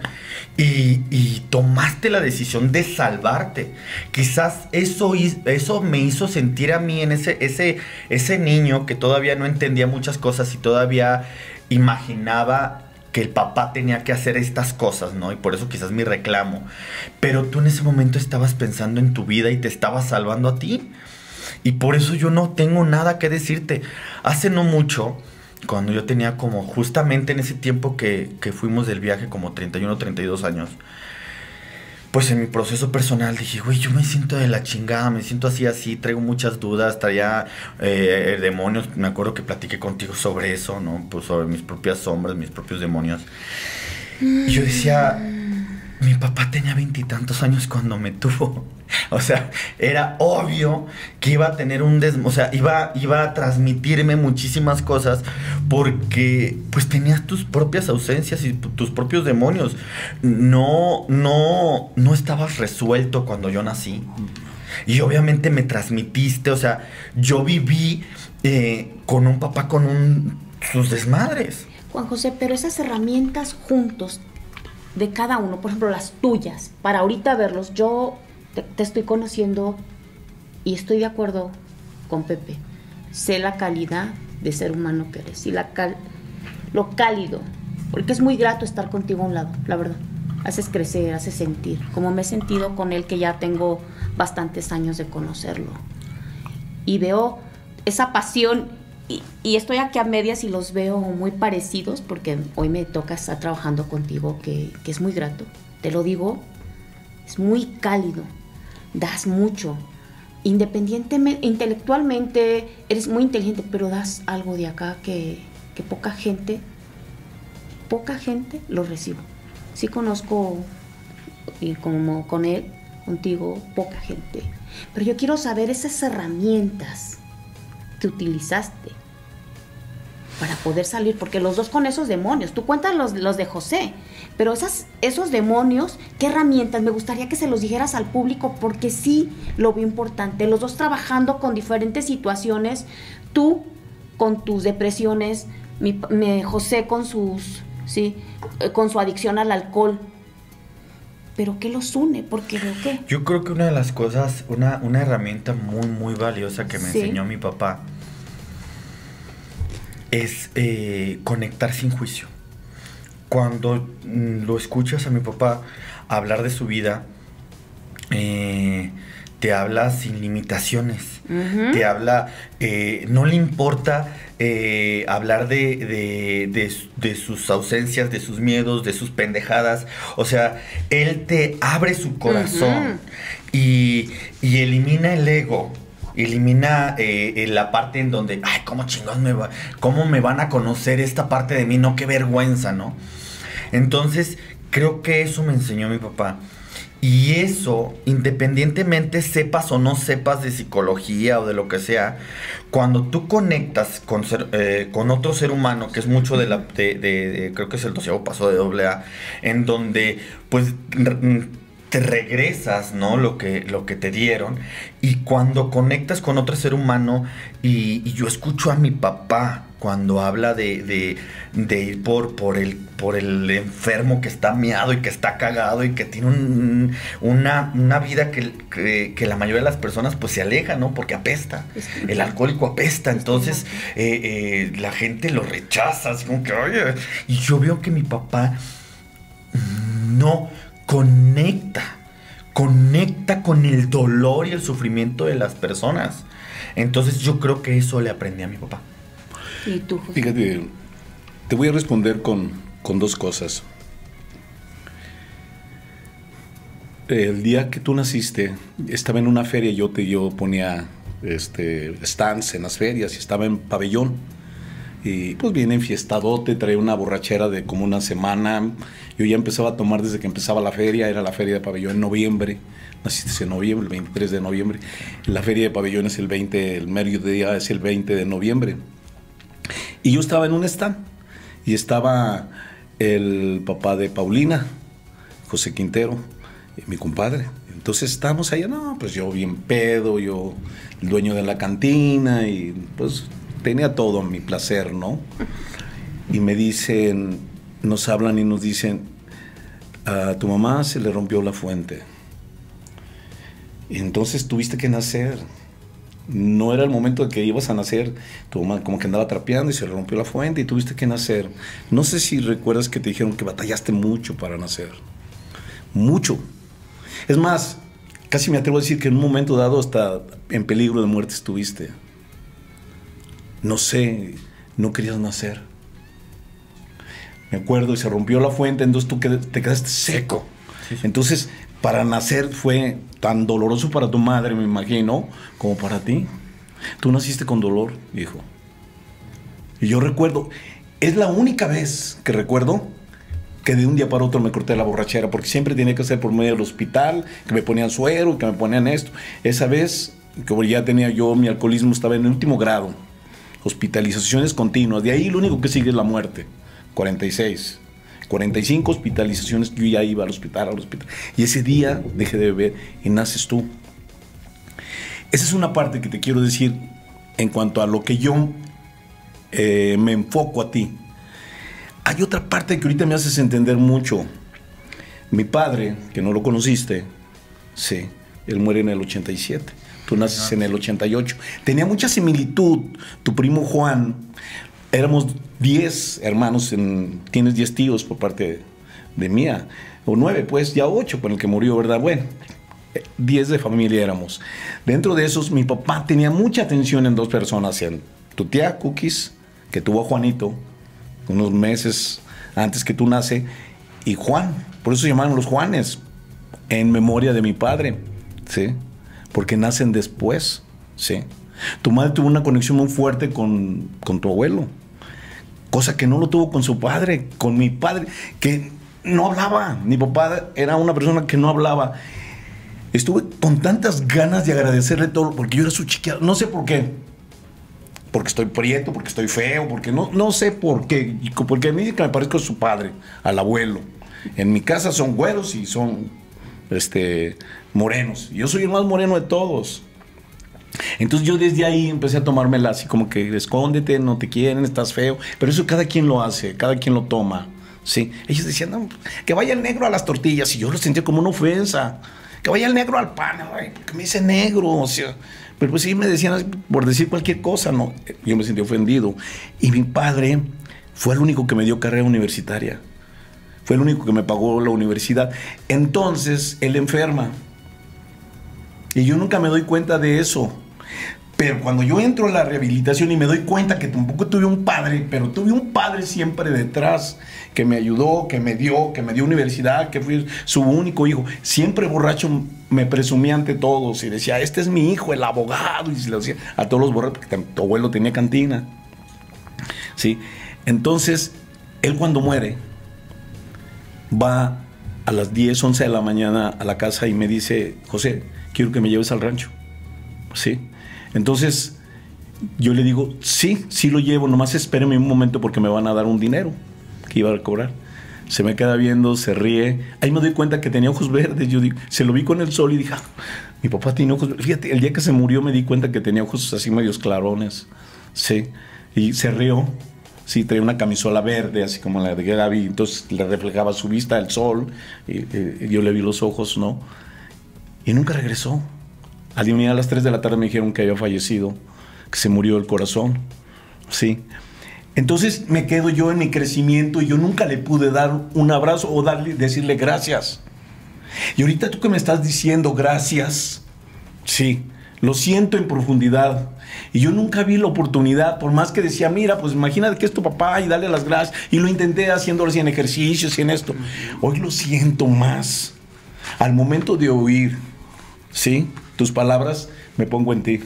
y tomaste la decisión de salvarte. Quizás eso me hizo sentir a mí en ese niño que todavía no entendía muchas cosas y todavía imaginaba que el papá tenía que hacer estas cosas, ¿no? Y por eso quizás mi reclamo. Pero tú en ese momento estabas pensando en tu vida y te estabas salvando a ti. Y por eso yo no tengo nada que decirte. Hace no mucho, cuando yo tenía como justamente en ese tiempo que fuimos del viaje, como 31 o 32 años, pues en mi proceso personal dije, güey, yo me siento de la chingada, me siento así, traigo muchas dudas, traía demonios. Me acuerdo que platiqué contigo sobre eso, ¿no? Pues sobre mis propias sombras, mis propios demonios. Y yo decía, mi papá tenía 20 y tantos años cuando me tuvo. O sea, era obvio que iba a tener o sea, iba a transmitirme muchísimas cosas, porque pues tenías tus propias ausencias y tus propios demonios. No estabas resuelto cuando yo nací. Y obviamente me transmitiste, o sea, yo viví con un papá sus desmadres. Juan José, pero esas herramientas juntos de cada uno, por ejemplo las tuyas, para ahorita verlos, yo te estoy conociendo y estoy de acuerdo con Pepe. Sé la calidad de ser humano que eres y lo cálido, porque es muy grato estar contigo a un lado, la verdad. Haces crecer, haces sentir, como me he sentido con él, que ya tengo bastantes años de conocerlo. Y veo esa pasión y estoy aquí a medias y los veo muy parecidos, porque hoy me toca estar trabajando contigo, que es muy grato. Te lo digo, es muy cálido. Das mucho, independientemente, intelectualmente, eres muy inteligente, pero das algo de acá que poca gente lo recibe. Sí conozco, y como con él, contigo, poca gente. Pero yo quiero saber esas herramientas que utilizaste para poder salir, porque los dos con esos demonios, tú cuentas los de José, pero esos demonios, ¿qué herramientas? Me gustaría que se los dijeras al público, porque sí lo veo importante. Los dos trabajando con diferentes situaciones, tú con tus depresiones, José con con su adicción al alcohol. ¿Pero qué los une? Porque veo que... Yo creo que una de las cosas, una herramienta muy, muy valiosa que me enseñó mi papá, es conectar sin juicio. Cuando lo escuchas a mi papá hablar de su vida, te habla sin limitaciones. Te habla, no le importa hablar de sus ausencias, de sus miedos, de sus pendejadas. O sea, él te abre su corazón y elimina el ego. Elimina la parte en donde, ay, cómo chingados cómo me van a conocer esta parte de mí, no, qué vergüenza, ¿no? Entonces, creo que eso me enseñó mi papá. Y eso, independientemente sepas o no sepas de psicología o de lo que sea, cuando tú conectas con otro ser humano, que es mucho creo que es el 12º paso de AA, en donde, pues, te regresas, ¿no? Lo que te dieron. Y cuando conectas con otro ser humano, y yo escucho a mi papá cuando habla de ir por el enfermo que está miado y que está cagado y que tiene una vida que la mayoría de las personas pues se aleja, ¿no? Porque apesta. El alcohólico apesta. Entonces la gente lo rechaza, así como que, oye. Y yo veo que mi papá no conecta con el dolor y el sufrimiento de las personas. Entonces yo creo que eso le aprendí a mi papá. ¿Y tú, José? Fíjate, te voy a responder con dos cosas. El día que tú naciste, estaba en una feria, yo ponía stands en las ferias y estaba en pabellón. Y pues bien enfiestadote, traía una borrachera de como una semana. Yo ya empezaba a tomar desde que empezaba la feria, era la feria de pabellón en noviembre. Naciste en noviembre, el 23 de noviembre. La feria de pabellón es el 20, el mediodía es el 20 de noviembre. Y yo estaba en un stand y estaba el papá de Paulina, José Quintero, mi compadre. Entonces estábamos allá, no, pues yo bien pedo, yo el dueño de la cantina y pues tenía todo a mi placer, ¿no? Y me dicen, nos hablan y nos dicen, a tu mamá se le rompió la fuente. Y entonces tuviste que nacer. No era el momento de que ibas a nacer, tu mamá como que andaba trapeando y se le rompió la fuente y tuviste que nacer. No sé si recuerdas que te dijeron que batallaste mucho para nacer. Mucho. Es más, casi me atrevo a decir que en un momento dado hasta en peligro de muerte estuviste. No sé, no querías nacer. Me acuerdo y se rompió la fuente, entonces tú te quedaste seco. Sí. Entonces, para nacer fue tan doloroso para tu madre, me imagino, como para ti. Tú naciste con dolor, hijo. Y yo recuerdo, es la única vez que recuerdo que de un día para otro me corté la borrachera, porque siempre tenía que ser por medio del hospital, que me ponían suero, que me ponían esto. Esa vez, como ya tenía yo, mi alcoholismo estaba en el último grado. Hospitalizaciones continuas. De ahí lo único que sigue es la muerte. 46. 45 hospitalizaciones, yo ya iba al hospital. Y ese día dejé de beber y naces tú. Esa es una parte que te quiero decir en cuanto a lo que yo me enfoco a ti. Hay otra parte que ahorita me haces entender mucho. Mi padre, que no lo conociste, sí, él muere en el 87. Tú naces en el 88. Tenía mucha similitud. Tu primo Juan, éramos 10 hermanos, tienes 10 tíos por parte de mía, o 9, pues, ya 8 con el que murió, ¿verdad? Bueno, 10 de familia éramos. Dentro de esos, mi papá tenía mucha atención en 2 personas, en tu tía Cookies, que tuvo a Juanito unos meses antes que tú nace, y Juan, por eso se llamaron los Juanes, en memoria de mi padre, ¿sí? Porque nacen después, ¿sí? Tu madre tuvo una conexión muy fuerte con tu abuelo, cosa que no lo tuvo con su padre, con mi padre, que no hablaba. Mi papá era una persona que no hablaba. Estuve con tantas ganas de agradecerle todo, porque yo era su chiquilla, no sé por qué. Porque estoy prieto, porque estoy feo, porque no sé por qué. Porque a mí que me parezco a su padre, al abuelo. En mi casa son güeros y son morenos. Yo soy el más moreno de todos. Entonces yo desde ahí empecé a tomármela así como que escóndete, no te quieren, estás feo. Pero eso cada quien lo hace, cada quien lo toma. ¿Sí? Ellos decían, no, que vaya el negro a las tortillas. Y yo lo sentía como una ofensa. Que vaya el negro al pan, ay, que me dice negro. O sea, Pero pues sí me decían por decir cualquier cosa, ¿no? Yo me sentí ofendido. Y mi padre fue el único que me dio carrera universitaria. Fue el único que me pagó la universidad. Entonces, él enferma. Y yo nunca me doy cuenta de eso. Pero cuando yo entro a la rehabilitación y me doy cuenta que tampoco tuve un padre, pero tuve un padre siempre detrás, que me ayudó, que me dio universidad, que fui su único hijo. Siempre borracho me presumía ante todos y decía, este es mi hijo, el abogado. Y se lo decía a todos los borrachos, porque tu abuelo tenía cantina. ¿Sí? Entonces, él cuando muere, va a las 10, 11 de la mañana a la casa y me dice, José, quiero que me lleves al rancho. ¿Sí? Entonces, yo le digo, sí lo llevo, nomás espéreme un momento porque me van a dar un dinero que iba a cobrar. Se me queda viendo, se ríe. Ahí me doy cuenta que tenía ojos verdes. Yo digo, se lo vi con el sol y dije, mi papá tiene ojos verdes. Fíjate, el día que se murió me di cuenta que tenía ojos así medios clarones. Sí, y se rió. Sí, traía una camisola verde, así como la de Gaby. Entonces le reflejaba su vista el sol. Y yo le vi los ojos, ¿no? Y nunca regresó. Al día a las 3 de la tarde me dijeron que había fallecido, que se murió del corazón, ¿sí? Entonces me quedo yo en mi crecimiento y yo nunca le pude dar un abrazo o decirle gracias. Y ahorita tú que me estás diciendo gracias, sí, lo siento en profundidad. Y yo nunca vi la oportunidad, por más que decía, mira, pues imagínate que es tu papá y dale las gracias. Y lo intenté haciéndolo así en ejercicios y en esto. Hoy lo siento más. Al momento de oír, ¿sí?, tus palabras, me pongo en ti.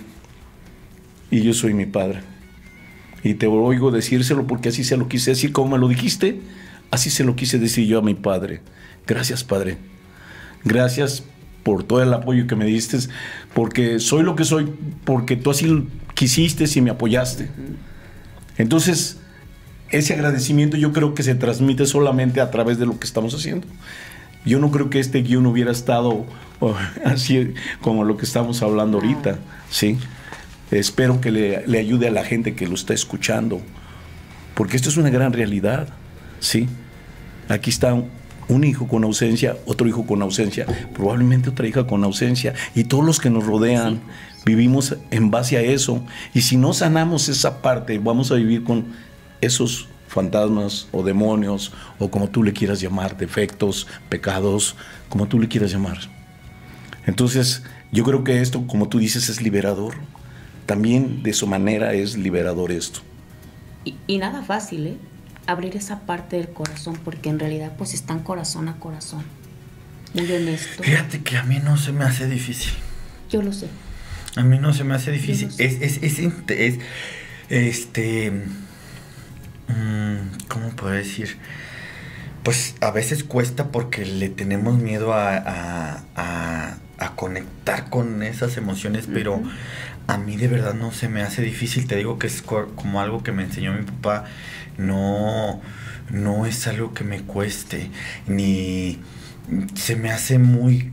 Y yo soy mi padre. Y te oigo decírselo porque así se lo quise decir, como me lo dijiste, así se lo quise decir yo a mi padre. Gracias, padre. Gracias por todo el apoyo que me diste, porque soy lo que soy, porque tú así quisiste y me apoyaste. Entonces, ese agradecimiento yo creo que se transmite solamente a través de lo que estamos haciendo. Yo no creo que este guión hubiera estado así como lo que estamos hablando ahorita, ¿sí? Espero que le ayude a la gente que lo está escuchando, porque esto es una gran realidad, ¿sí? Aquí está un hijo con ausencia, otro hijo con ausencia, probablemente otra hija con ausencia, y todos los que nos rodean vivimos en base a eso. Y si no sanamos esa parte, vamos a vivir con esos fantasmas o demonios, o como tú le quieras llamar, defectos, pecados, como tú le quieras llamar. Entonces, yo creo que esto, como tú dices, es liberador. También de su manera es liberador esto. Y nada fácil, ¿eh? Abrir esa parte del corazón, porque en realidad pues están corazón a corazón. Muy honesto. Fíjate que a mí no se me hace difícil. Yo lo sé. A mí no se me hace difícil. ¿Cómo puedo decir? Pues a veces cuesta porque le tenemos miedo a conectar con esas emociones, pero a mí de verdad no se me hace difícil. Te digo que es como algo que me enseñó mi papá. No es algo que me cueste, ni se me hace muy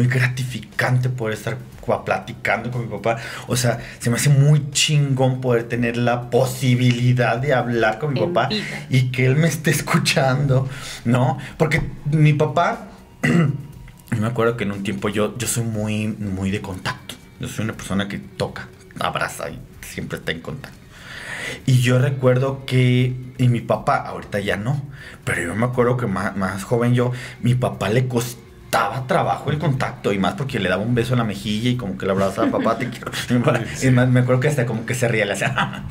gratificante poder estar platicando con mi papá. O sea, se me hace muy chingón poder tener la posibilidad de hablar con mi papá y que él me esté escuchando, ¿no? Porque mi papá, yo me acuerdo que en un tiempo yo soy muy de contacto. Yo soy una persona que toca, abraza y siempre está en contacto. Y yo recuerdo que, y mi papá, ahorita ya no, pero yo me acuerdo que más joven mi papá le costaba trabajo el contacto, y más porque le daba un beso en la mejilla y como que le abrazaba, papá, te quiero. Sí. Y más, me acuerdo que hasta como que se ría, le hacía.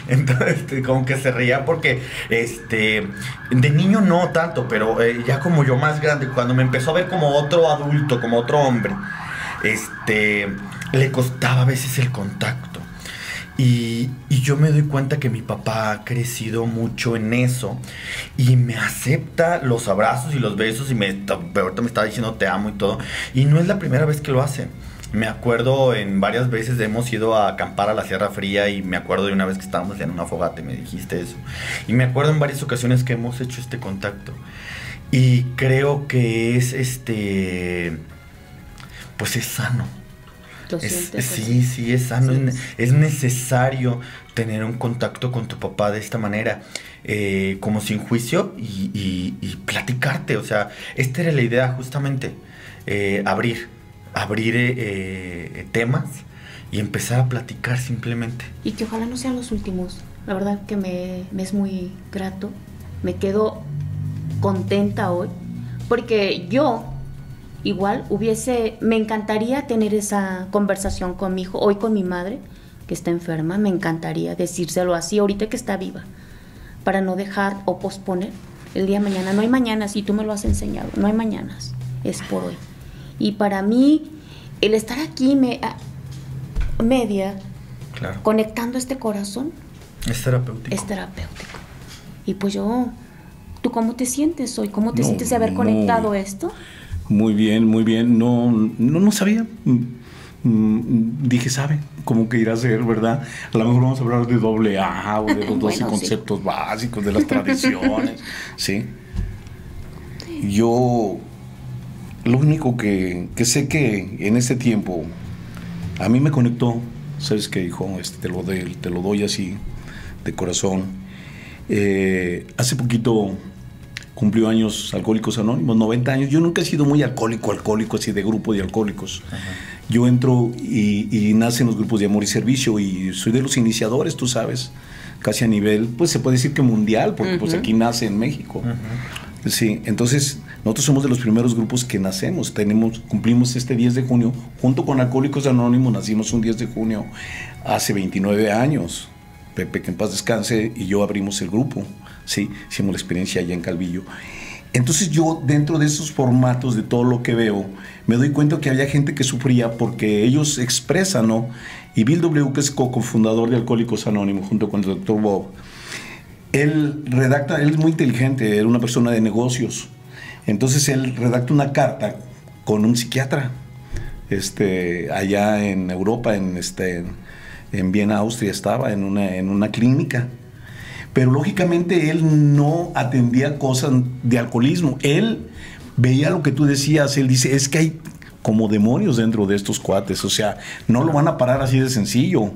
Entonces, como que se ría porque, de niño no tanto, pero ya como yo más grande, cuando me empezó a ver como otro adulto, como otro hombre, le costaba a veces el contacto. Y yo me doy cuenta que mi papá ha crecido mucho en eso y me acepta los abrazos y los besos, y ahorita me está diciendo te amo y todo, y no es la primera vez que lo hace. Me acuerdo en varias veces hemos ido a acampar a la Sierra Fría, y me acuerdo de una vez que estábamos en una fogata y me dijiste eso, y me acuerdo en varias ocasiones que hemos hecho este contacto, y creo que es pues es sano. Sí, es sano. Es necesario tener un contacto con tu papá de esta manera, como sin juicio, y platicarte. O sea, esta era la idea justamente, abrir abrir temas y empezar a platicar simplemente. Y que ojalá no sean los últimos. La verdad que me es muy grato. Me quedo contenta hoy, porque yo igual me encantaría tener esa conversación con mi hijo, hoy con mi madre, que está enferma. Me encantaría decírselo así, ahorita que está viva, para no dejar o posponer el día de mañana. No hay mañanas, y tú me lo has enseñado, no hay mañanas, es por hoy. Y para mí, el estar aquí Claro. conectando este corazón, Es terapéutico. es terapéutico. Y pues ¿tú cómo te sientes hoy? ¿Cómo te No, sientes de haber conectado esto? Muy bien, muy bien. No sabía. Dije, ¿sabe? ¿Cómo que irá a ser, verdad? A lo mejor vamos a hablar de AA o de los 12 Bueno, conceptos sí, básicos de las tradiciones. Sí. Yo, lo único que sé que en ese tiempo a mí me conectó, ¿sabes qué, hijo? Te lo doy así, de corazón. Hace poquito cumplió años Alcohólicos Anónimos, 90 años. Yo nunca he sido muy alcohólico, así de grupo de alcohólicos. Ajá. Yo entro y nacen los grupos de amor y servicio, y soy de los iniciadores, tú sabes, casi a nivel, pues se puede decir que mundial, porque pues aquí nace en México. Sí, entonces nosotros somos de los primeros grupos que nacemos. Cumplimos este 10 de junio, junto con Alcohólicos Anónimos, nacimos un 10 de junio hace 29 años. Pepe, que en paz descanse, y yo abrimos el grupo, sí, hicimos la experiencia allá en Calvillo. Entonces yo, dentro de esos formatos, de todo lo que veo, me doy cuenta que había gente que sufría porque ellos expresan, ¿no? Y Bill W., que es cofundador de Alcohólicos Anónimos, junto con el Dr. Bob, él es muy inteligente, era una persona de negocios. Entonces él redacta una carta con un psiquiatra, allá en Europa, en Viena, Austria, estaba en una clínica. Pero lógicamente él no atendía cosas de alcoholismo. Él veía lo que tú decías. Él dice, es que hay como demonios dentro de estos cuates. O sea, no lo van a parar así de sencillo.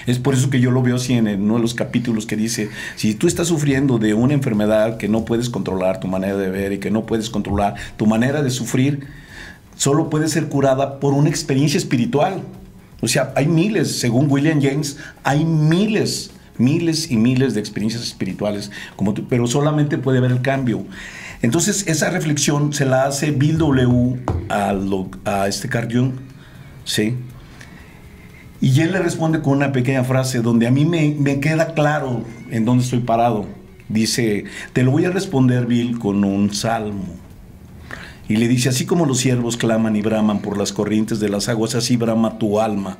Es por eso que yo lo veo así en uno de los capítulos que dice, si tú estás sufriendo de una enfermedad que no puedes controlar tu manera de ver y que no puedes controlar tu manera de sufrir, solo puede ser curada por una experiencia espiritual. O sea, hay miles, según William James, hay miles y miles de experiencias espirituales, pero solamente puede haber el cambio. Entonces, esa reflexión se la hace Bill W. a Carl Jung, ¿sí? Y él le responde con una pequeña frase donde a mí me queda claro en dónde estoy parado. Dice, te lo voy a responder, Bill, con un salmo. Y le dice, así como los ciervos claman y braman por las corrientes de las aguas, así brama tu alma,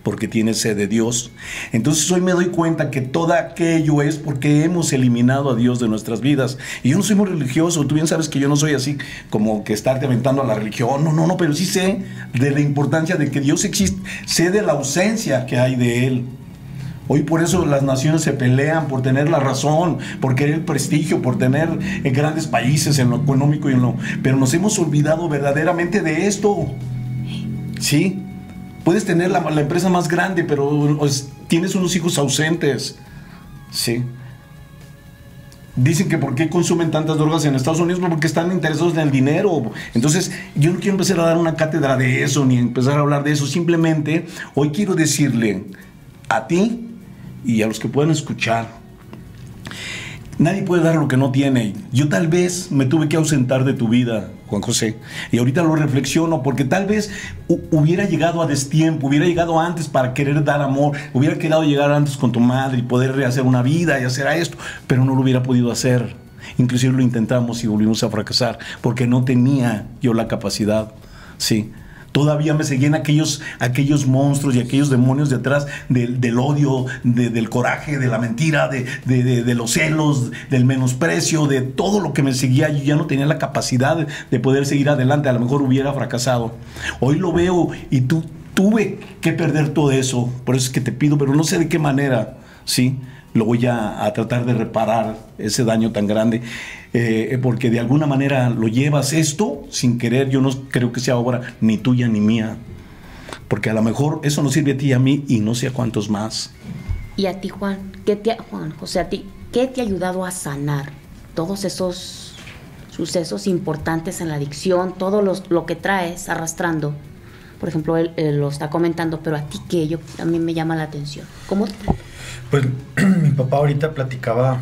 porque tiene sed de Dios. Entonces hoy me doy cuenta que todo aquello es porque hemos eliminado a Dios de nuestras vidas. Y yo no soy muy religioso, tú bien sabes que yo no soy así como que estarte aventando a la religión, no, pero sí sé de la importancia de que Dios existe, sé de la ausencia que hay de Él. Hoy por eso las naciones se pelean por tener la razón, por querer el prestigio, por tener grandes países en lo económico pero nos hemos olvidado verdaderamente de esto. ¿Sí? Puedes tener la empresa más grande, pero tienes unos hijos ausentes. ¿Sí? Dicen que ¿por qué consumen tantas drogas en Estados Unidos? Porque están interesados en el dinero. Entonces, yo no quiero empezar a dar una cátedra de eso, ni empezar a hablar de eso. Simplemente, hoy quiero decirle a ti y a los que puedan escuchar, nadie puede dar lo que no tiene. Yo tal vez me tuve que ausentar de tu vida, Juan José, y ahorita lo reflexiono porque tal vez hubiera llegado a destiempo, hubiera llegado antes para querer dar amor, hubiera querido llegar antes con tu madre y poder rehacer una vida y hacer esto, pero no lo hubiera podido hacer. Inclusive lo intentamos y volvimos a fracasar porque no tenía yo la capacidad, sí. Todavía me seguían aquellos monstruos y aquellos demonios detrás del odio, del coraje, de la mentira, de los celos, del menosprecio, de todo lo que me seguía. Yo ya no tenía la capacidad de poder seguir adelante. A lo mejor hubiera fracasado. Hoy lo veo y tuve que perder todo eso. Por eso es que te pido, pero no sé de qué manera, ¿sí? Lo voy a tratar de reparar ese daño tan grande. Porque de alguna manera lo llevas esto sin querer. Yo no creo que sea obra ni tuya ni mía, porque a lo mejor eso nos sirve a ti y a mí y no sé a cuántos más. Y a ti, Juan José, a ti, ¿qué te ha ayudado a sanar todos esos sucesos importantes en la adicción, todo lo que traes arrastrando. Por ejemplo, él lo está comentando, pero a ti que yo también me llama la atención. ¿Cómo? Pues mi papá ahorita platicó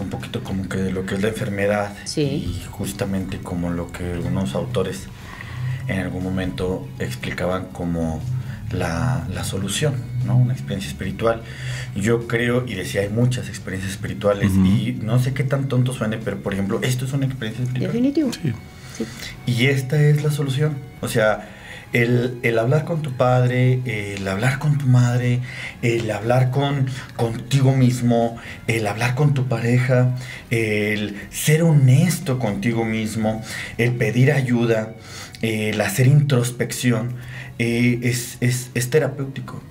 un poquito como que de lo que es la enfermedad, sí, y justamente como lo que algunos autores en algún momento explicaban como la solución, ¿no? Una experiencia espiritual. Yo creo, y decía, hay muchas experiencias espirituales, y no sé qué tan tonto suene, pero por ejemplo, esto es una experiencia espiritual. Definitivo. Sí. Sí. Y esta es la solución. O sea, el hablar con tu padre, el hablar con tu madre, el hablar contigo mismo, el hablar con tu pareja, el ser honesto contigo mismo, el pedir ayuda, el hacer introspección, es terapéutico.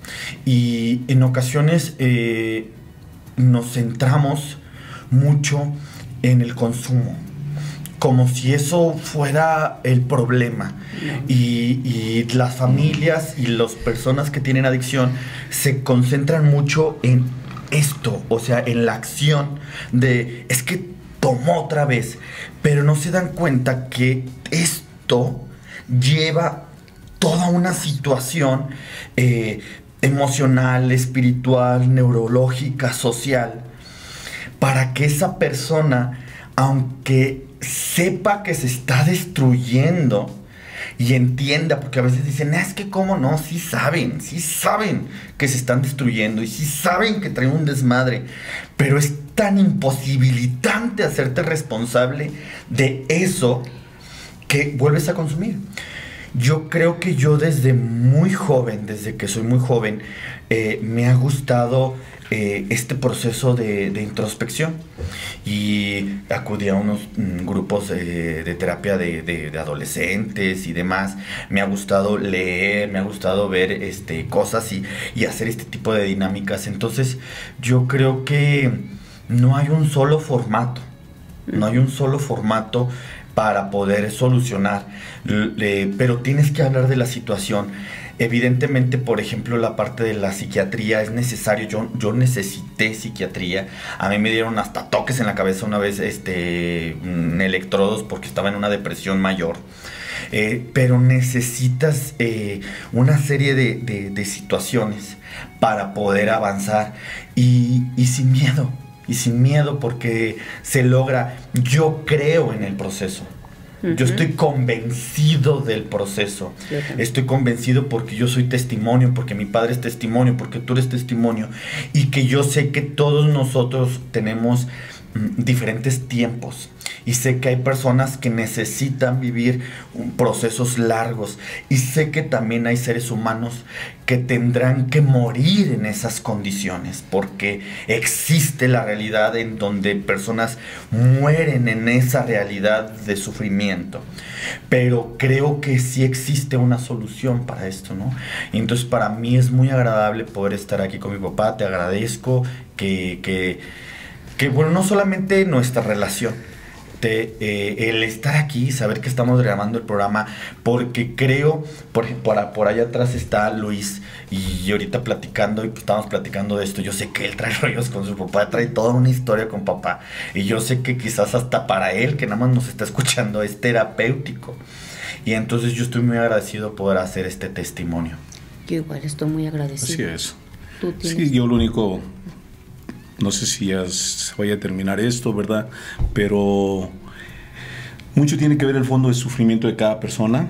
Y en ocasiones nos centramos mucho en el consumo, como si eso fuera el problema. Y las familias y las personas que tienen adicción se concentran mucho en esto, o sea, en la acción de, es que tomó otra vez, pero no se dan cuenta que esto lleva toda una situación emocional, espiritual, neurológica, social, para que esa persona, aunque sepa que se está destruyendo y entienda, porque a veces dicen, es que cómo no, sí saben que se están destruyendo y sí saben que traen un desmadre, pero es tan imposibilitante hacerte responsable de eso que vuelves a consumir. Yo creo que yo desde que soy muy joven, me ha gustado este proceso de introspección, y acudí a unos grupos de terapia de adolescentes y demás. Me ha gustado leer, me ha gustado ver cosas y hacer este tipo de dinámicas. Entonces yo creo que no hay un solo formato, para poder solucionar, pero tienes que hablar de la situación. Evidentemente, por ejemplo, la parte de la psiquiatría es necesario. Yo necesité psiquiatría. A mí me dieron hasta toques en la cabeza una vez, electrodos, porque estaba en una depresión mayor. Pero necesitas una serie de situaciones para poder avanzar, y sin miedo. Y sin miedo, porque se logra. Yo creo en el proceso. Yo estoy convencido del proceso. Estoy convencido porque yo soy testimonio, porque mi padre es testimonio, porque tú eres testimonio. Y que yo sé que todos nosotros tenemos diferentes tiempos. Y sé que hay personas que necesitan vivir procesos largos. Y sé que también hay seres humanos que tendrán que morir en esas condiciones, porque existe la realidad en donde personas mueren en esa realidad de sufrimiento. Pero creo que sí existe una solución para esto, ¿no? Y entonces para mí es muy agradable poder estar aquí con mi papá. Te agradezco que bueno, no solamente nuestra relación, el estar aquí, saber que estamos grabando el programa, porque creo, por allá atrás está Luis, y ahorita platicando, y estamos platicando de esto. Yo sé que él trae rollos con su papá, trae toda una historia con papá, y yo sé que quizás hasta para él, que nada más nos está escuchando, es terapéutico. Y entonces yo estoy muy agradecido poder hacer este testimonio. Yo igual estoy muy agradecido. Así es. ¿Tú tienes? Sí, yo lo único... No sé si ya se vaya a terminar esto, ¿verdad? Pero mucho tiene que ver el fondo de sufrimiento de cada persona.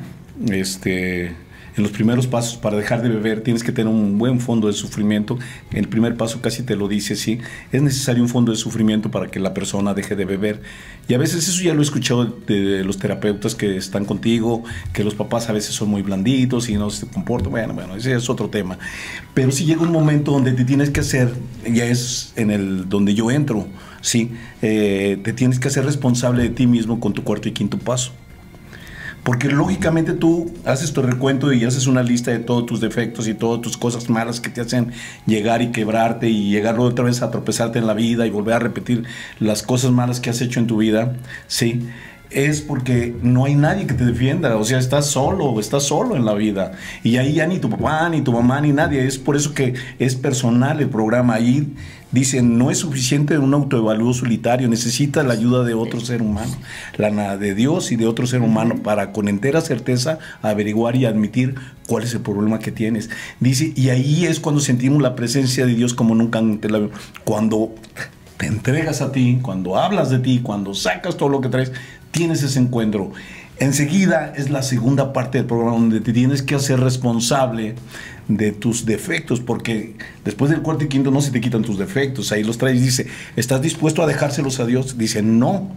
En los primeros pasos para dejar de beber tienes que tener un buen fondo de sufrimiento. El primer paso casi te lo dice así. Es necesario un fondo de sufrimiento para que la persona deje de beber. Y a veces eso ya lo he escuchado de los terapeutas que están contigo, que los papás a veces son muy blanditos y no se comportan. Bueno, ese es otro tema. Pero sí llega un momento donde te tienes que hacer, ya es donde yo entro, ¿sí? Te tienes que hacer responsable de ti mismo con tu cuarto y quinto paso. Porque lógicamente tú haces tu recuento y haces una lista de todos tus defectos y todas tus cosas malas que te hacen llegar y quebrarte y llegar otra vez a tropezarte en la vida y volver a repetir las cosas malas que has hecho en tu vida, ¿sí? Es porque no hay nadie que te defienda. O sea, estás solo en la vida. Y ahí ya ni tu papá, ni tu mamá, ni nadie. Es por eso que es personal el programa. Ahí Dice, no es suficiente un autoevalúo solitario, necesita la ayuda de otro ser humano, de Dios y de otro ser humano, para con entera certeza averiguar y admitir cuál es el problema que tienes. Dice, y ahí es cuando sentimos la presencia de Dios como nunca antes. Cuando te entregas a ti, cuando hablas de ti, cuando sacas todo lo que traes, tienes ese encuentro. Enseguida es la segunda parte del programa, donde te tienes que hacer responsable de tus defectos, porque después del cuarto y quinto no se te quitan tus defectos, ahí los traes. Dice, ¿estás dispuesto a dejárselos a Dios? Dice, no.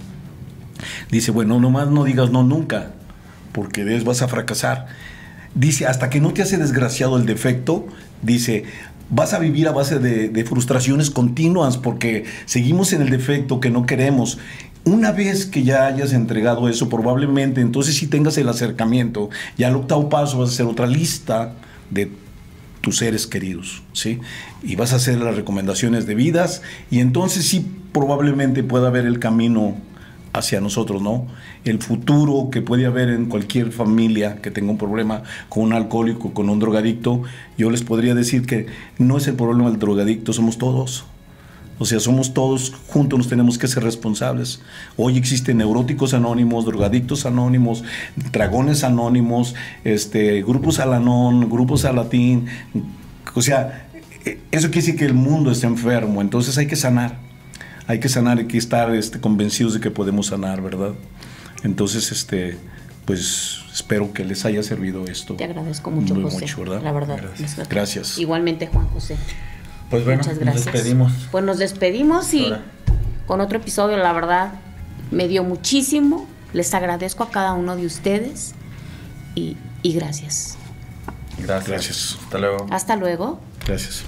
Dice, bueno, nomás no digas no nunca, porque vas a fracasar. Dice, hasta que no te hace desgraciado el defecto, dice, vas a vivir a base de frustraciones continuas, porque seguimos en el defecto que no queremos. Una vez que ya hayas entregado eso, probablemente entonces sí tengas el acercamiento. Ya al octavo paso vas a hacer otra lista de tus seres queridos, ¿sí? Y vas a hacer las recomendaciones debidas, y entonces sí probablemente pueda haber el camino hacia nosotros, ¿no? El futuro que puede haber en cualquier familia que tenga un problema con un alcohólico, con un drogadicto. Yo les podría decir que no es el problema del drogadicto, somos todos. O sea, somos todos, juntos nos tenemos que ser responsables. Hoy existen neuróticos anónimos, drogadictos anónimos, dragones anónimos, grupos Al-Anon, grupos Al-Latín. O sea, eso quiere decir que el mundo está enfermo, entonces hay que sanar. Hay que sanar, hay que estar convencidos de que podemos sanar, ¿verdad? Entonces, pues espero que les haya servido esto. Te agradezco mucho, José. Mucho, ¿verdad? La verdad. Gracias. Igualmente, Juan José. Pues bueno, muchas gracias. Nos despedimos. Pues nos despedimos y con otro episodio, la verdad, me dio muchísimo. Les agradezco a cada uno de ustedes y gracias. Gracias. Gracias. Hasta luego. Hasta luego. Gracias.